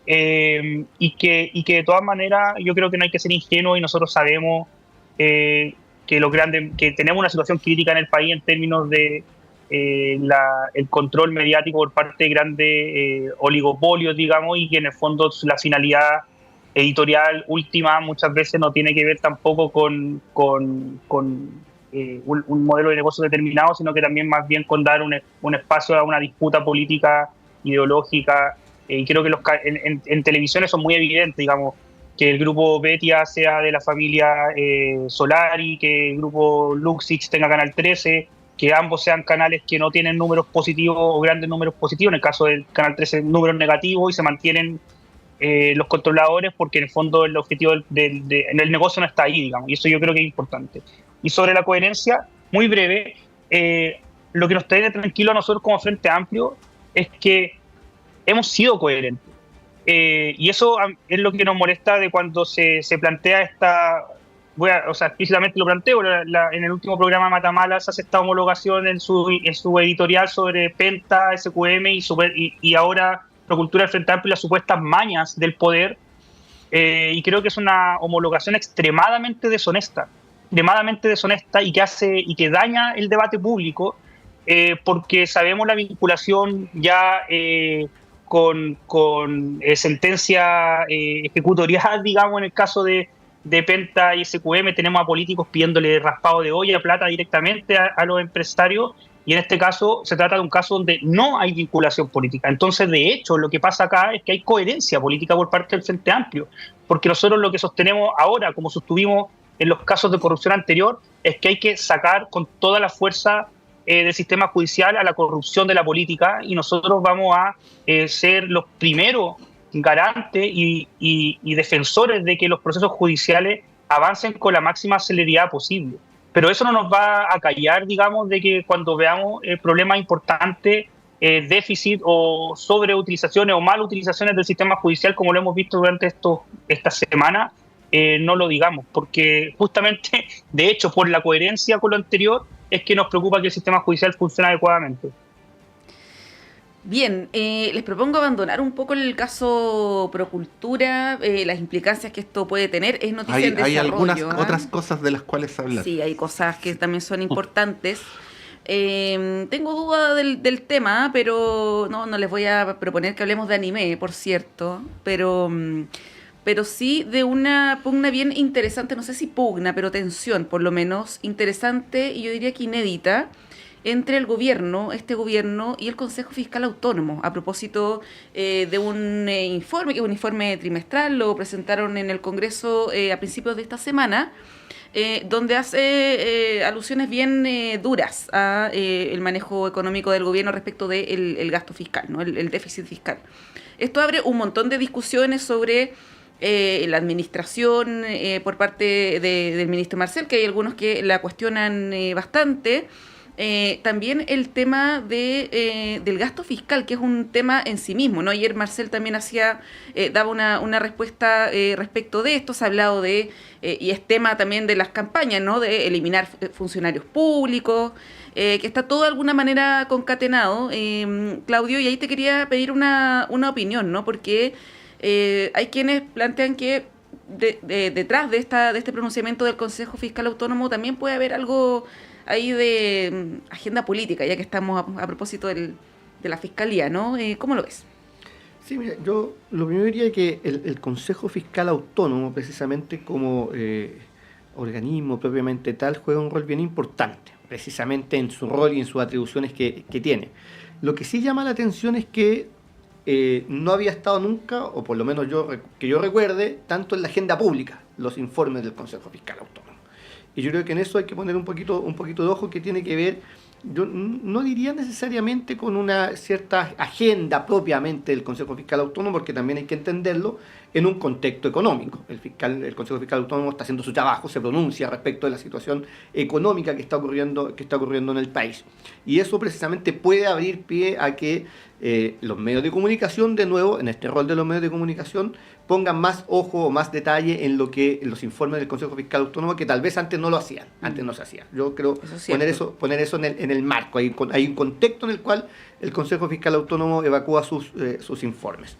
y que de todas maneras yo creo que no hay que ser ingenuo, y nosotros sabemos que tenemos una situación crítica en el país en términos de el control mediático por parte de grandes oligopolios, digamos, y que en el fondo la finalidad editorial última muchas veces no tiene que ver tampoco con un modelo de negocio determinado, sino que también más bien con dar un espacio a una disputa política, ideológica, y creo que en televisiones son muy evidentes, digamos, que el grupo Betia sea de la familia Solari, que el grupo Luxich tenga Canal 13, que ambos sean canales que no tienen números positivos o grandes números positivos, en el caso del Canal 13 números negativos, y se mantienen los controladores, porque en el fondo el objetivo en el negocio no está ahí, digamos, y eso yo creo que es importante. Y sobre la coherencia, muy breve, lo que nos tiene tranquilo a nosotros como Frente Amplio es que hemos sido coherentes, y eso es lo que nos molesta de cuando se plantea explícitamente lo planteo, en el último programa Matamala se hace esta homologación en su editorial sobre Penta, SQM y ahora Procultura del Frente Amplio y las supuestas mañas del poder, y creo que es una homologación extremadamente deshonesta y que daña el debate público, porque sabemos la vinculación ya con sentencia ejecutorial, digamos, en el caso de de Penta y SQM, tenemos a políticos pidiéndole raspado de olla, plata directamente a los empresarios, y en este caso se trata de un caso donde no hay vinculación política. Entonces, de hecho, lo que pasa acá es que hay coherencia política por parte del Frente Amplio, porque nosotros lo que sostenemos ahora, como sostuvimos en los casos de corrupción anterior, es que hay que sacar con toda la fuerza del sistema judicial a la corrupción de la política, y nosotros vamos a ser los primeros garantes y defensores de que los procesos judiciales avancen con la máxima celeridad posible. Pero eso no nos va a callar, digamos, de que cuando veamos problemas importantes, déficit o sobreutilizaciones o malutilizaciones del sistema judicial, como lo hemos visto durante esta semana, no lo digamos, porque justamente, de hecho, por la coherencia con lo anterior, es que nos preocupa que el sistema judicial funcione adecuadamente. Bien, les propongo abandonar un poco el caso Procultura, las implicancias que esto puede tener. Es noticia en desarrollo. Hay algunas otras cosas de las cuales hablar. Sí, hay cosas que también son importantes. Tengo duda del tema, pero no les voy a proponer que hablemos de anime, por cierto, pero sí de una pugna bien interesante, no sé si pugna, pero tensión, por lo menos, interesante y yo diría que inédita, entre el gobierno, este gobierno y el Consejo Fiscal Autónomo, a propósito de un informe, que es un informe trimestral, lo presentaron en el Congreso a principios de esta semana, donde hace alusiones bien duras a el manejo económico del gobierno respecto del el gasto fiscal, ¿no? El déficit fiscal. Esto abre un montón de discusiones sobre la administración por parte del ministro Marcel, que hay algunos que la cuestionan bastante. También el tema del gasto fiscal, que es un tema en sí mismo, ¿no? Ayer Marcel también daba una respuesta respecto de esto. Se ha hablado y es tema también de las campañas, ¿no? De eliminar funcionarios públicos, que está todo de alguna manera concatenado, Claudio, y ahí te quería pedir una opinión, ¿no? Porque hay quienes plantean que detrás de este pronunciamiento del Consejo Fiscal Autónomo también puede haber algo ahí de agenda política, ya que estamos a propósito de la Fiscalía, ¿no? ¿Cómo lo ves? Sí, mira, yo lo primero diría que el Consejo Fiscal Autónomo, precisamente como organismo propiamente tal, juega un rol bien importante, precisamente en su rol y en sus atribuciones que tiene. Lo que sí llama la atención es que no había estado nunca, o por lo menos que yo recuerde, tanto en la agenda pública, los informes del Consejo Fiscal Autónomo. Y yo creo que en eso hay que poner un poquito de ojo, que tiene que ver, yo no diría necesariamente con una cierta agenda propiamente del Consejo Fiscal Autónomo, porque también hay que entenderlo en un contexto económico. El Consejo Fiscal Autónomo está haciendo su trabajo, se pronuncia respecto de la situación económica que está ocurriendo en el país. Y eso precisamente puede abrir pie a que los medios de comunicación, de nuevo, en este rol de los medios de comunicación, pongan más ojo o más detalle en los informes del Consejo Fiscal Autónomo, que tal vez antes no lo hacían, antes no se hacía. Yo creo poner eso en el marco. Hay un contexto en el cual el Consejo Fiscal Autónomo evacúa sus informes.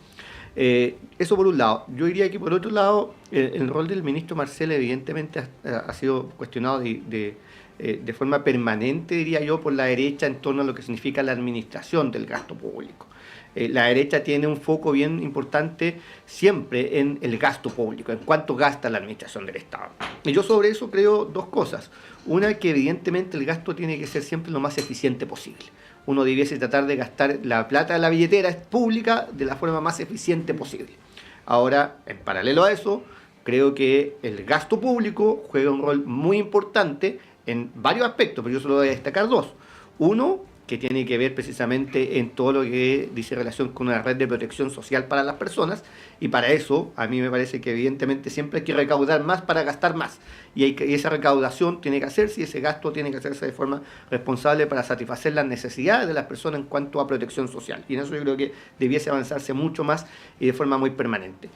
Eso por un lado. Yo diría que por otro lado, el rol del ministro Marcel evidentemente ha sido cuestionado de forma permanente, diría yo, por la derecha en torno a lo que significa la administración del gasto público. La derecha tiene un foco bien importante siempre en el gasto público, en cuánto gasta la administración del Estado. Y yo sobre eso creo dos cosas. Una, que evidentemente el gasto tiene que ser siempre lo más eficiente posible. Uno debiese tratar de gastar la plata de la billetera pública de la forma más eficiente posible. Ahora, en paralelo a eso, creo que el gasto público juega un rol muy importante en varios aspectos, pero yo solo voy a destacar dos. Uno, que tiene que ver precisamente en todo lo que dice relación con una red de protección social para las personas, y para eso a mí me parece que evidentemente siempre hay que recaudar más para gastar más, y esa recaudación tiene que hacerse, y ese gasto tiene que hacerse de forma responsable para satisfacer las necesidades de las personas en cuanto a protección social, y en eso yo creo que debiese avanzarse mucho más y de forma muy permanente.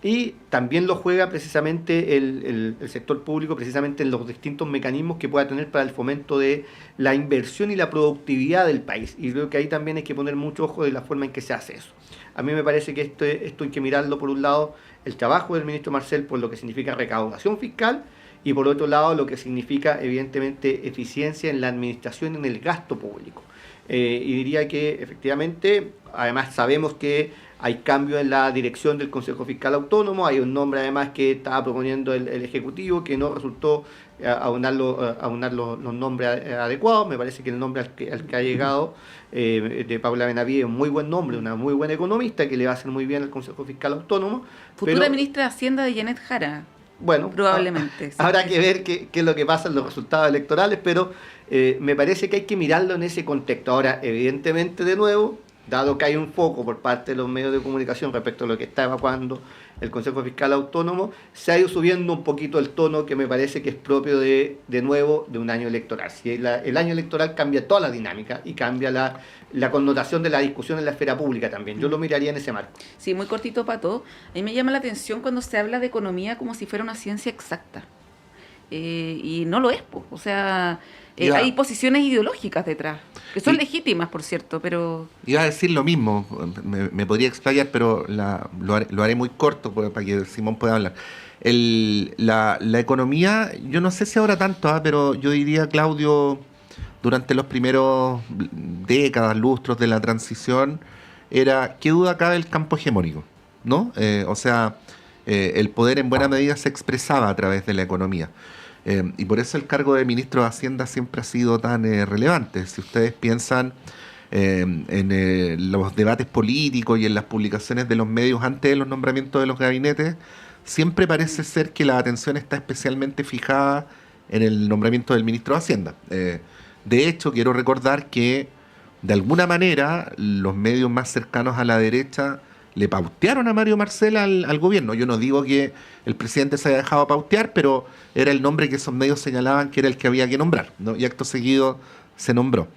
Y también lo juega precisamente el sector público, precisamente en los distintos mecanismos que pueda tener para el fomento de la inversión y la productividad del país. Y creo que ahí también hay que poner mucho ojo de la forma en que se hace eso. A mí me parece que esto hay que mirarlo, por un lado, el trabajo del ministro Marcel por lo que significa recaudación fiscal, y por otro lado lo que significa evidentemente eficiencia en la administración y en el gasto público. Y diría que efectivamente, además sabemos que hay cambios en la dirección del Consejo Fiscal Autónomo, hay un nombre además que estaba proponiendo el Ejecutivo que no resultó aunar los nombres adecuados. Me parece que el nombre al que ha llegado de Paula Benavides es un muy buen nombre, una muy buena economista que le va a hacer muy bien al Consejo Fiscal Autónomo. Futura ministra de Hacienda de Janet Jara. Bueno, probablemente. Habrá que ver qué es lo que pasa en los resultados electorales, pero me parece que hay que mirarlo en ese contexto. Ahora, evidentemente, de nuevo, dado que hay un foco por parte de los medios de comunicación respecto a lo que está evacuando el Consejo Fiscal Autónomo, se ha ido subiendo un poquito el tono que me parece que es propio de nuevo de un año electoral. Si el año electoral cambia toda la dinámica y cambia la connotación de la discusión en la esfera pública también. Yo lo miraría en ese marco. Sí, muy cortito, Pato. A mí me llama la atención cuando se habla de economía como si fuera una ciencia exacta. Y no lo es, pues. O sea, hay posiciones ideológicas detrás, que son legítimas, por cierto, pero... Iba a decir lo mismo, me podría explayar, pero lo haré muy corto para que Simón pueda hablar. La economía, yo no sé si ahora tanto, pero yo diría, Claudio, durante los primeros décadas, lustros de la transición, era, ¿qué duda cabe el campo hegemónico? ¿No? O sea, el poder en buena medida se expresaba a través de la economía. Y por eso el cargo de ministro de Hacienda siempre ha sido tan relevante. Si ustedes piensan en los debates políticos y en las publicaciones de los medios antes de los nombramientos de los gabinetes, siempre parece ser que la atención está especialmente fijada en el nombramiento del ministro de Hacienda. De hecho, quiero recordar que de alguna manera los medios más cercanos a la derecha le pautearon a Mario Marcel al gobierno. Yo no digo que el presidente se haya dejado pautear, pero era el nombre que esos medios señalaban que era el que había que nombrar, ¿no? Y acto seguido se nombró.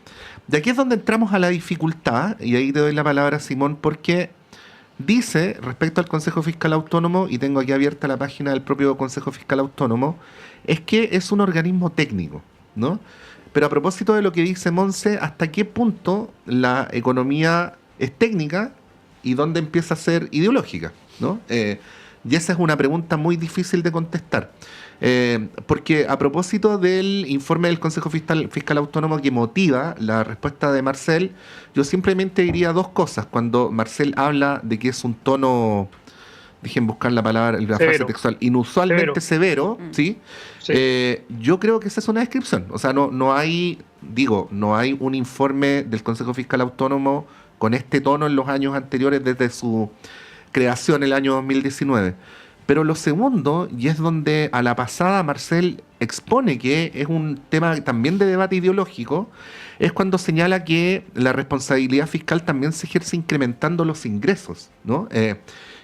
De aquí es donde entramos a la dificultad, y ahí te doy la palabra a Simón, porque dice, respecto al Consejo Fiscal Autónomo, y tengo aquí abierta la página del propio Consejo Fiscal Autónomo, es que es un organismo técnico, ¿no? Pero a propósito de lo que dice Monse, ¿hasta qué punto la economía es técnica y dónde empieza a ser ideológica, ¿no? Y esa es una pregunta muy difícil de contestar. Porque a propósito del informe del Consejo Fiscal Autónomo que motiva la respuesta de Marcel, yo simplemente diría dos cosas. Cuando Marcel habla de que es un tono, dejen buscar la palabra, la frase textual, inusualmente severo, ¿sí? Sí. Yo creo que esa es una descripción. O sea, no hay un informe del Consejo Fiscal Autónomo con este tono en los años anteriores desde su creación el año 2019. Pero lo segundo, y es donde a la pasada Marcel expone que es un tema también de debate ideológico, es cuando señala que la responsabilidad fiscal también se ejerce incrementando los ingresos, ¿no?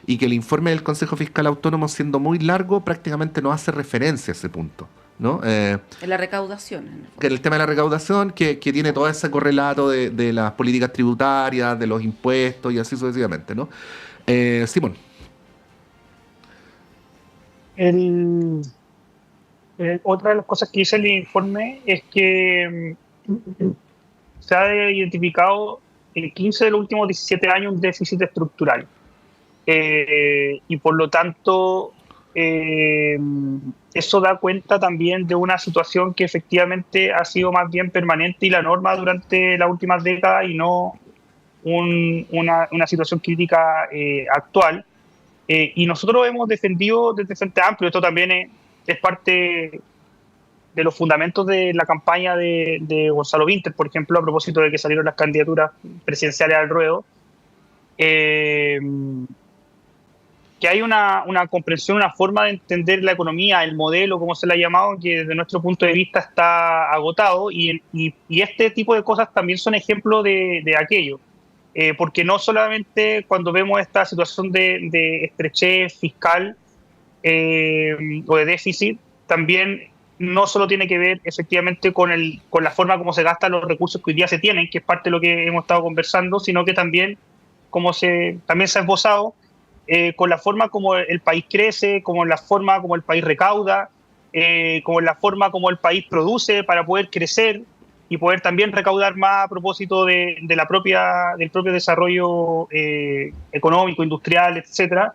Y que el informe del Consejo Fiscal Autónomo, siendo muy largo, prácticamente no hace referencia a ese punto, ¿no? En la recaudación. Que el tema de la recaudación, que tiene todo ese correlato de las políticas tributarias, de los impuestos y así sucesivamente, ¿no? Simón. Otra de las cosas que dice el informe es que se ha identificado en 15 de los últimos 17 años un déficit estructural. Y por lo tanto, eso da cuenta también de una situación que efectivamente ha sido más bien permanente y la norma durante las últimas décadas y no una situación crítica actual. Y nosotros hemos defendido desde Frente Amplio, esto también es parte de los fundamentos de la campaña de Gonzalo Vinter, por ejemplo, a propósito de que salieron las candidaturas presidenciales al ruedo, que hay una comprensión, una forma de entender la economía, el modelo, como se le ha llamado, que desde nuestro punto de vista está agotado, y este tipo de cosas también son ejemplos de aquello. Porque no solamente cuando vemos esta situación de estrechez fiscal o de déficit, también no solo tiene que ver efectivamente con la forma como se gastan los recursos que hoy día se tienen, que es parte de lo que hemos estado conversando, sino que también también se ha esbozado con la forma como el país crece, como la forma como el país recauda, como la forma como el país produce para poder crecer y poder también recaudar más a propósito del propio desarrollo económico, industrial, etcétera.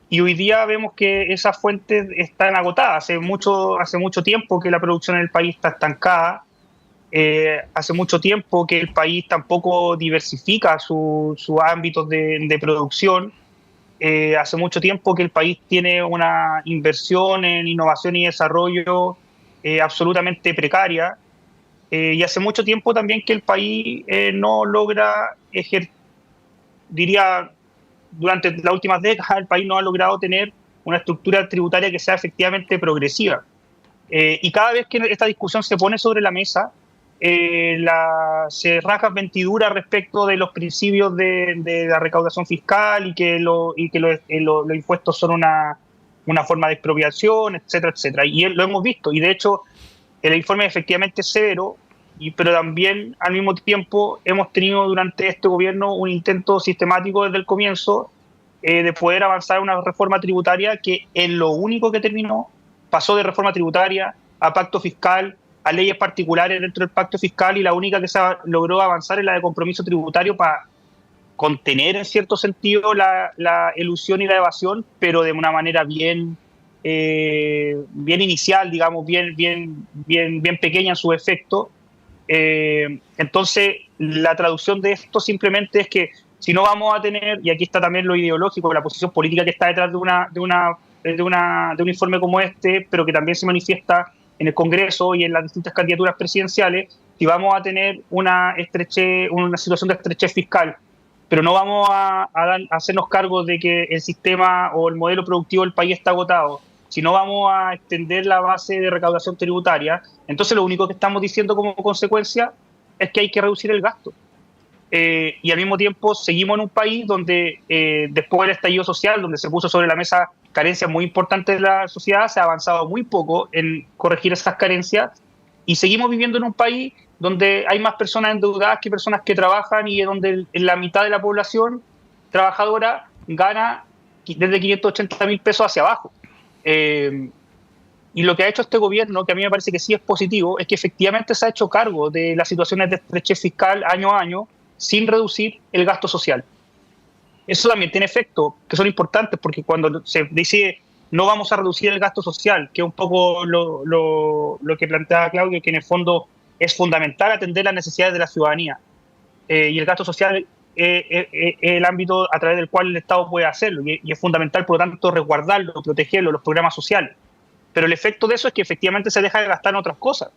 Y hoy día vemos que esas fuentes están agotadas. Hace mucho tiempo que la producción en el país está estancada Hace mucho tiempo que el país tampoco diversifica sus ámbitos de producción. Hace mucho tiempo que el país tiene una inversión en innovación y desarrollo absolutamente precaria. Y hace mucho tiempo también que el país no logra diría, durante las últimas décadas el país no ha logrado tener una estructura tributaria que sea efectivamente progresiva. Y cada vez que esta discusión se pone sobre la mesa, se rasgan vestiduras respecto de los principios de la recaudación fiscal y que los impuestos son una forma de expropiación, etcétera, etcétera. Y lo hemos visto, y de hecho el informe efectivamente es severo, pero también al mismo tiempo hemos tenido durante este gobierno un intento sistemático desde el comienzo de poder avanzar en una reforma tributaria que en lo único que terminó pasó de reforma tributaria a pacto fiscal, a leyes particulares dentro del pacto fiscal, y la única que se logró avanzar es la de compromiso tributario para contener en cierto sentido la elusión y la evasión, pero de una manera bien inicial, digamos, bien pequeña en su efecto. Entonces, la traducción de esto simplemente es que si no vamos a tener, y aquí está también lo ideológico, la posición política que está detrás de un informe como este, pero que también se manifiesta en el Congreso y en las distintas candidaturas presidenciales, si vamos a tener una situación de estrechez fiscal, pero no vamos a hacernos cargo de que el sistema o el modelo productivo del país está agotado, si no vamos a extender la base de recaudación tributaria, entonces lo único que estamos diciendo como consecuencia es que hay que reducir el gasto. Y al mismo tiempo seguimos en un país donde después del estallido social, donde se puso sobre la mesa carencias muy importantes de la sociedad, se ha avanzado muy poco en corregir esas carencias, y seguimos viviendo en un país donde hay más personas endeudadas que personas que trabajan, y donde la mitad de la población trabajadora gana desde 580.000 pesos hacia abajo. Y lo que ha hecho este gobierno, que a mí me parece que sí es positivo, es que efectivamente se ha hecho cargo de las situaciones de estrechez fiscal año a año sin reducir el gasto social. Eso también tiene efectos que son importantes, porque cuando se dice no vamos a reducir el gasto social, que es un poco lo que planteaba Claudio, que en el fondo es fundamental atender las necesidades de la ciudadanía, y el gasto social es el ámbito a través del cual el Estado puede hacerlo, y es fundamental, por lo tanto, resguardarlo, protegerlo, los programas sociales. Pero el efecto de eso es que efectivamente se deja de gastar en otras cosas.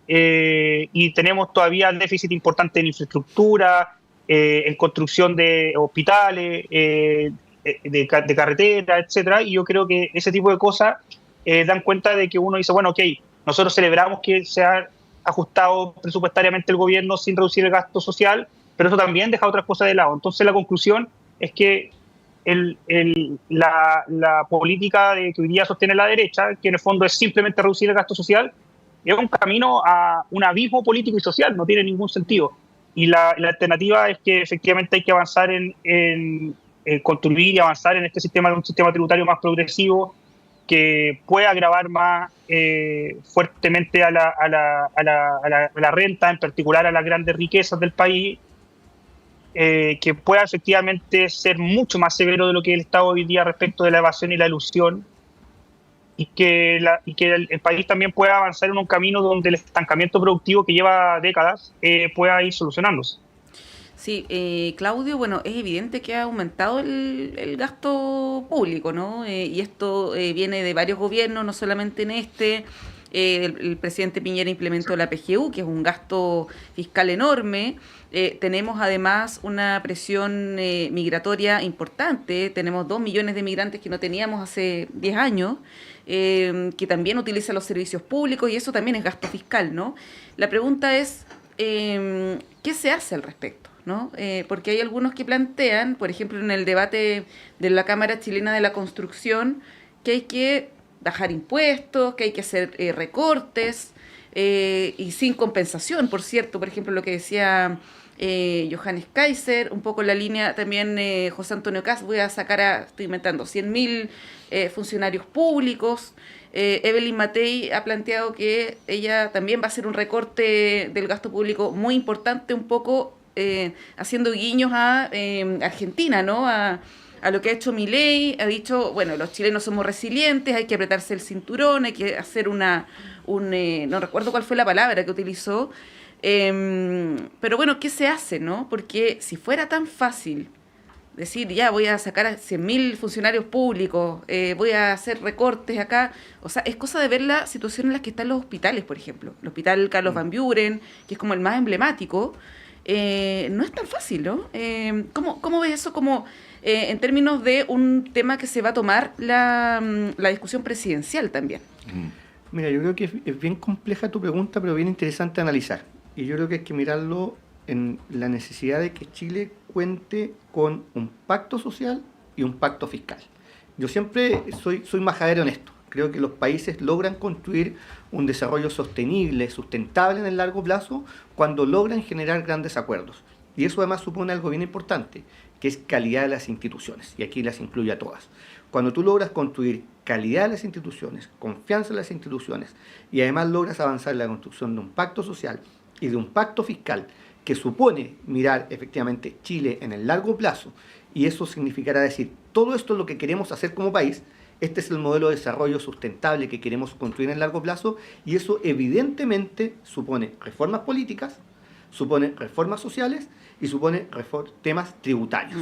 Y tenemos todavía déficit importante en infraestructura, en construcción de hospitales, de carreteras, etcétera. Y yo creo que ese tipo de cosas dan cuenta de que uno dice, bueno, ok, nosotros celebramos que se ha ajustado presupuestariamente el gobierno sin reducir el gasto social, pero eso también deja otras cosas de lado. Entonces la conclusión es que la política que hoy día sostiene la derecha, que en el fondo es simplemente reducir el gasto social, es un camino a un abismo político y social, no tiene ningún sentido. Y la alternativa es que efectivamente hay que avanzar en construir y avanzar en este sistema, de un sistema tributario más progresivo que pueda gravar más fuertemente a la renta, en particular a las grandes riquezas del país, que pueda efectivamente ser mucho más severo de lo que el Estado hoy día respecto de la evasión y la elusión, y que el país también pueda avanzar en un camino donde el estancamiento productivo que lleva décadas pueda ir solucionándose. Sí, Claudio, bueno, es evidente que ha aumentado el gasto público, ¿no? Y esto viene de varios gobiernos, no solamente en este. El presidente Piñera implementó la PGU, que es un gasto fiscal enorme. Tenemos además una presión migratoria importante. Tenemos 2 millones de migrantes que no teníamos hace 10 años, que también utilizan los servicios públicos, y eso también es gasto fiscal, ¿no? La pregunta es, ¿qué se hace al respecto? ¿No? Porque hay algunos que plantean, por ejemplo, en el debate de la Cámara Chilena de la Construcción, que hay que bajar impuestos, que hay que hacer recortes, y sin compensación, por cierto. Por ejemplo, lo que decía Johannes Kaiser, un poco en la línea también José Antonio Kast, voy a sacar estoy inventando, 100.000 funcionarios públicos. Evelyn Matei ha planteado que ella también va a hacer un recorte del gasto público muy importante, un poco haciendo guiños a Argentina, ¿no? A lo que ha hecho Milei. Ha dicho, bueno, los chilenos somos resilientes, hay que apretarse el cinturón, hay que hacer no recuerdo cuál fue la palabra que utilizó, Pero bueno, ¿qué se hace, no? Porque si fuera tan fácil decir, ya voy a sacar a 100.000 funcionarios públicos, voy a hacer recortes acá, o sea, es cosa de ver la situación en la que están los hospitales, por ejemplo. El hospital Carlos Van Buren, que es como el más emblemático, no es tan fácil, ¿no? ¿Cómo ves eso como en términos de un tema que se va a tomar la discusión presidencial también? Mira, yo creo que es bien compleja tu pregunta, pero bien interesante analizar. Y yo creo que hay que mirarlo en la necesidad de que Chile cuente con un pacto social y un pacto fiscal. Yo siempre soy majadero en esto. Creo que los países logran construir un desarrollo sostenible, sustentable en el largo plazo, cuando logran generar grandes acuerdos. Y eso además supone algo bien importante, que es calidad de las instituciones. Y aquí las incluye a todas. Cuando tú logras construir calidad de las instituciones, confianza en las instituciones, y además logras avanzar en la construcción de un pacto social y de un pacto fiscal, que supone mirar efectivamente Chile en el largo plazo, y eso significará decir, todo esto es lo que queremos hacer como país, este es el modelo de desarrollo sustentable que queremos construir en el largo plazo, y eso evidentemente supone reformas políticas, supone reformas sociales y supone temas tributarios.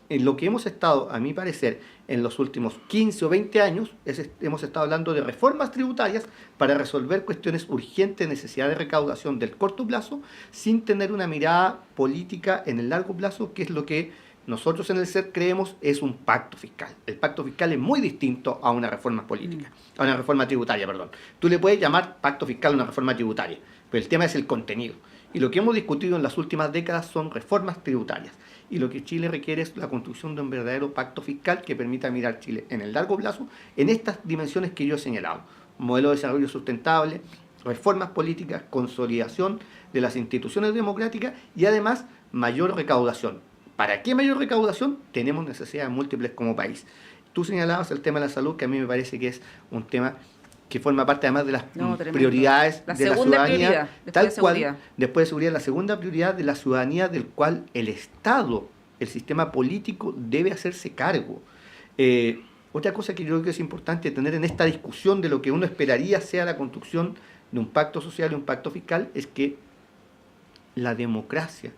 En lo que hemos estado, a mi parecer, en los últimos 15 o 20 años, hemos estado hablando de reformas tributarias para resolver cuestiones urgentes de necesidad de recaudación del corto plazo, sin tener una mirada política en el largo plazo, que es lo que nosotros en el CER creemos es un pacto fiscal. El pacto fiscal es muy distinto a una reforma política, a una reforma tributaria, perdón. Tú le puedes llamar pacto fiscal a una reforma tributaria, pero el tema es el contenido. Y lo que hemos discutido en las últimas décadas son reformas tributarias. Y lo que Chile requiere es la construcción de un verdadero pacto fiscal que permita mirar Chile en el largo plazo en estas dimensiones que yo he señalado. Modelo de desarrollo sustentable, reformas políticas, consolidación de las instituciones democráticas y además mayor recaudación. ¿Para qué mayor recaudación? Tenemos necesidades múltiples como país. Tú señalabas el tema de la salud, que a mí me parece que es un tema que forma parte además de las prioridades de la ciudadanía, tal cual, después de seguridad, la segunda prioridad de la ciudadanía, del cual el Estado, el sistema político, debe hacerse cargo. Otra cosa que yo creo que es importante tener en esta discusión de lo que uno esperaría sea la construcción de un pacto social y un pacto fiscal, es que la democracia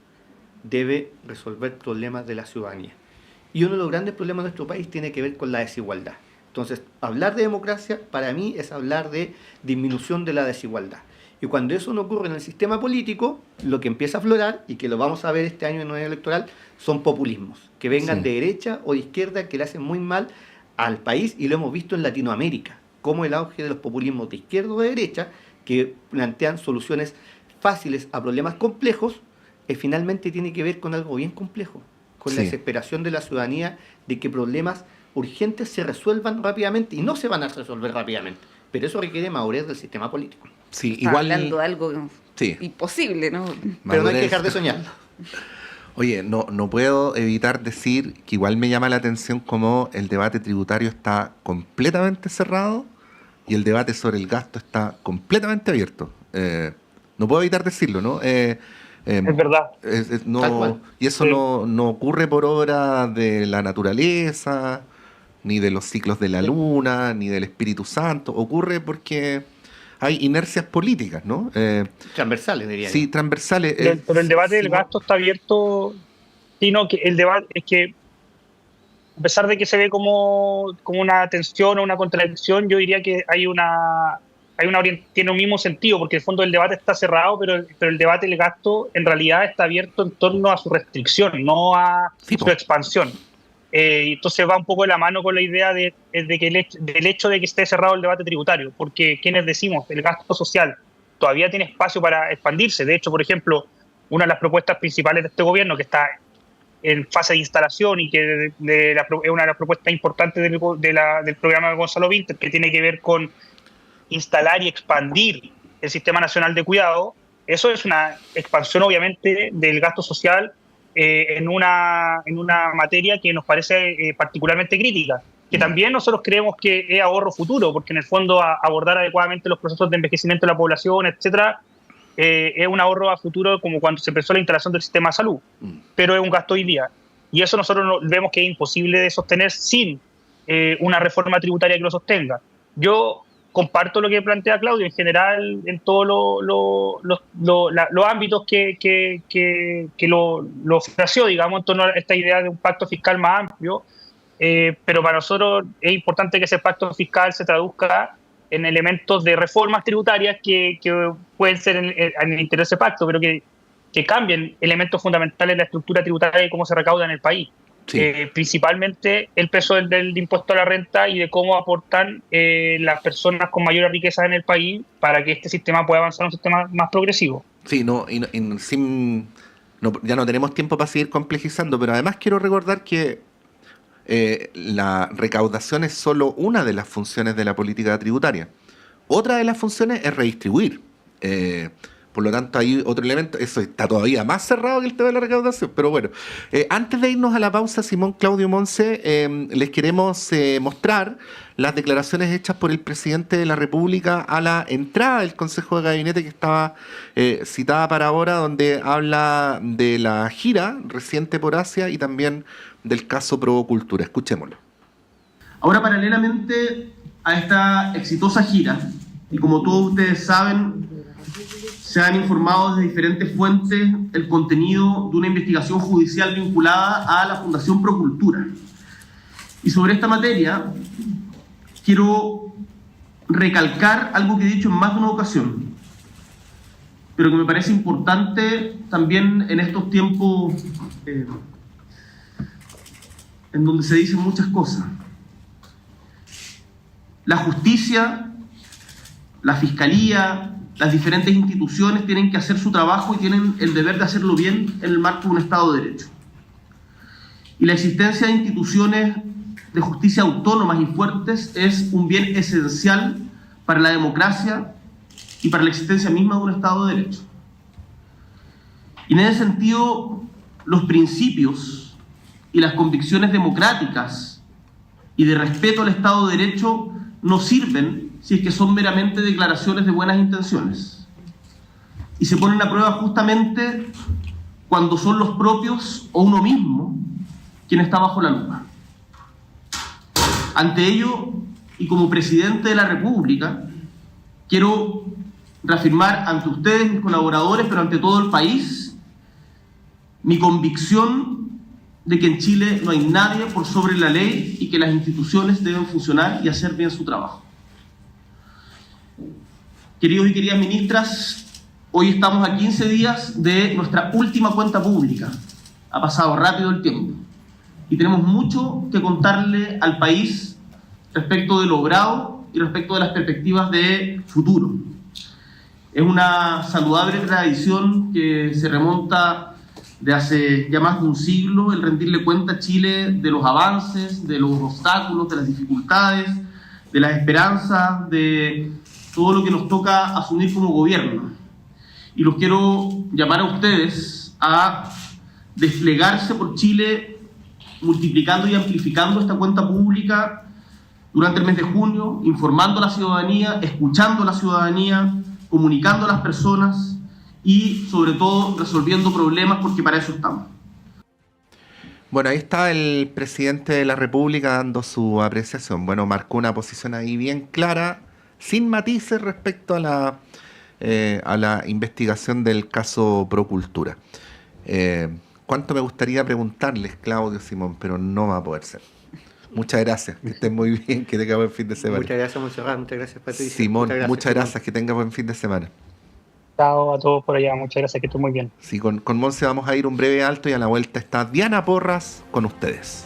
debe resolver problemas de la ciudadanía. Y uno de los grandes problemas de nuestro país tiene que ver con la desigualdad. Entonces, hablar de democracia para mí es hablar de disminución de la desigualdad. Y cuando eso no ocurre en el sistema político, lo que empieza a aflorar, y que lo vamos a ver este año en el año electoral, son populismos, que vengan de derecha o de izquierda, que le hacen muy mal al país, y lo hemos visto en Latinoamérica, como el auge de los populismos de izquierda o de derecha, que plantean soluciones fáciles a problemas complejos, finalmente tiene que ver con algo bien complejo, con la desesperación de la ciudadanía de que problemas urgentes se resuelvan rápidamente, y no se van a resolver rápidamente, pero eso requiere madurez del sistema político. Sí, está igual hablando de algo imposible, ¿no? Pero no hay que dejar de soñarlo. Oye, no puedo evitar decir que igual me llama la atención cómo el debate tributario está completamente cerrado y el debate sobre el gasto está completamente abierto. No puedo evitar decirlo, ¿no? Es verdad. Y eso no ocurre por obra de la naturaleza, ni de los ciclos de la luna, ni del Espíritu Santo. Ocurre porque hay inercias políticas, ¿no? Transversales, diría yo. Sí, transversales. Pero el debate del gasto está abierto, sino que el debate es que, a pesar de que se ve como una tensión o una contradicción, yo diría que tiene un mismo sentido, porque el fondo del debate está cerrado, pero el debate del gasto en realidad está abierto en torno a su restricción, no a su expansión. Entonces va un poco de la mano con la idea del hecho de que esté cerrado el debate tributario, porque quienes decimos el gasto social todavía tiene espacio para expandirse. De hecho, por ejemplo, una de las propuestas principales de este gobierno, que está en fase de instalación y que es una de las propuestas importantes del programa de Gonzalo Vinter, que tiene que ver con instalar y expandir el Sistema Nacional de Cuidado, eso es una expansión obviamente del gasto social en una materia que nos parece particularmente crítica, que también nosotros creemos que es ahorro futuro, porque en el fondo abordar adecuadamente los procesos de envejecimiento de la población, etcétera, es un ahorro a futuro, como cuando se empezó la instalación del sistema de salud, pero es un gasto hoy día, y eso nosotros vemos que es imposible de sostener sin una reforma tributaria que lo sostenga. Yo comparto lo que plantea Claudio en general en todos los ámbitos que lo ofreció, digamos, en torno a esta idea de un pacto fiscal más amplio, pero para nosotros es importante que ese pacto fiscal se traduzca en elementos de reformas tributarias que pueden ser en el interior de ese pacto, pero que cambien elementos fundamentales de la estructura tributaria y cómo se recauda en el país. Sí. Principalmente el peso del impuesto a la renta y de cómo aportan las personas con mayores riquezas en el país para que este sistema pueda avanzar a un sistema más progresivo. Sí, ya no tenemos tiempo para seguir complejizando, pero además quiero recordar que la recaudación es solo una de las funciones de la política tributaria. Otra de las funciones es redistribuir. Por lo tanto, hay otro elemento, eso está todavía más cerrado que el tema de la recaudación, pero bueno. Antes de irnos a la pausa, Simón, Claudio, Monse, les queremos mostrar las declaraciones hechas por el presidente de la República a la entrada del Consejo de Gabinete que estaba citada para ahora, donde habla de la gira reciente por Asia y también del caso Procultura. Escuchémoslo. Ahora, paralelamente a esta exitosa gira, y como todos ustedes saben, se han informado desde diferentes fuentes el contenido de una investigación judicial vinculada a la Fundación Procultura. Y sobre esta materia, quiero recalcar algo que he dicho en más de una ocasión, pero que me parece importante también en estos tiempos en donde se dicen muchas cosas. La justicia, la fiscalía, las diferentes instituciones tienen que hacer su trabajo y tienen el deber de hacerlo bien en el marco de un Estado de Derecho. Y la existencia de instituciones de justicia autónomas y fuertes es un bien esencial para la democracia y para la existencia misma de un Estado de Derecho. Y en ese sentido, los principios y las convicciones democráticas y de respeto al Estado de Derecho no sirven si es que son meramente declaraciones de buenas intenciones. Y se ponen a prueba justamente cuando son los propios o uno mismo quien está bajo la lupa. Ante ello, y como presidente de la República, quiero reafirmar ante ustedes, mis colaboradores, pero ante todo el país, mi convicción de que en Chile no hay nadie por sobre la ley y que las instituciones deben funcionar y hacer bien su trabajo. Queridos y queridas ministras, hoy estamos a 15 días de nuestra última cuenta pública. Ha pasado rápido el tiempo y tenemos mucho que contarle al país respecto de lo logrado y respecto de las perspectivas de futuro. Es una saludable tradición que se remonta de hace ya más de un siglo, el rendirle cuenta a Chile de los avances, de los obstáculos, de las dificultades, de las esperanzas, de todo lo que nos toca asumir como gobierno. Y los quiero llamar a ustedes a desplegarse por Chile, multiplicando y amplificando esta cuenta pública durante el mes de junio, informando a la ciudadanía, escuchando a la ciudadanía, comunicando a las personas y, sobre todo, resolviendo problemas, porque para eso estamos. Bueno, ahí está el presidente de la República dando su apreciación. Bueno, marcó una posición ahí bien clara, sin matices respecto a la investigación del caso Procultura. ¿Cuánto me gustaría preguntarles, Claudio, Simón? Pero no va a poder ser. Muchas gracias, que estén muy bien, que tenga buen fin de semana. Muchas gracias, Monserrat, muchas gracias, Patricia. Simón, muchas gracias, que tenga buen fin de semana. Chao a todos por allá, muchas gracias, que estén muy bien. Sí, con Monse vamos a ir un breve alto y a la vuelta está Diana Porras con ustedes.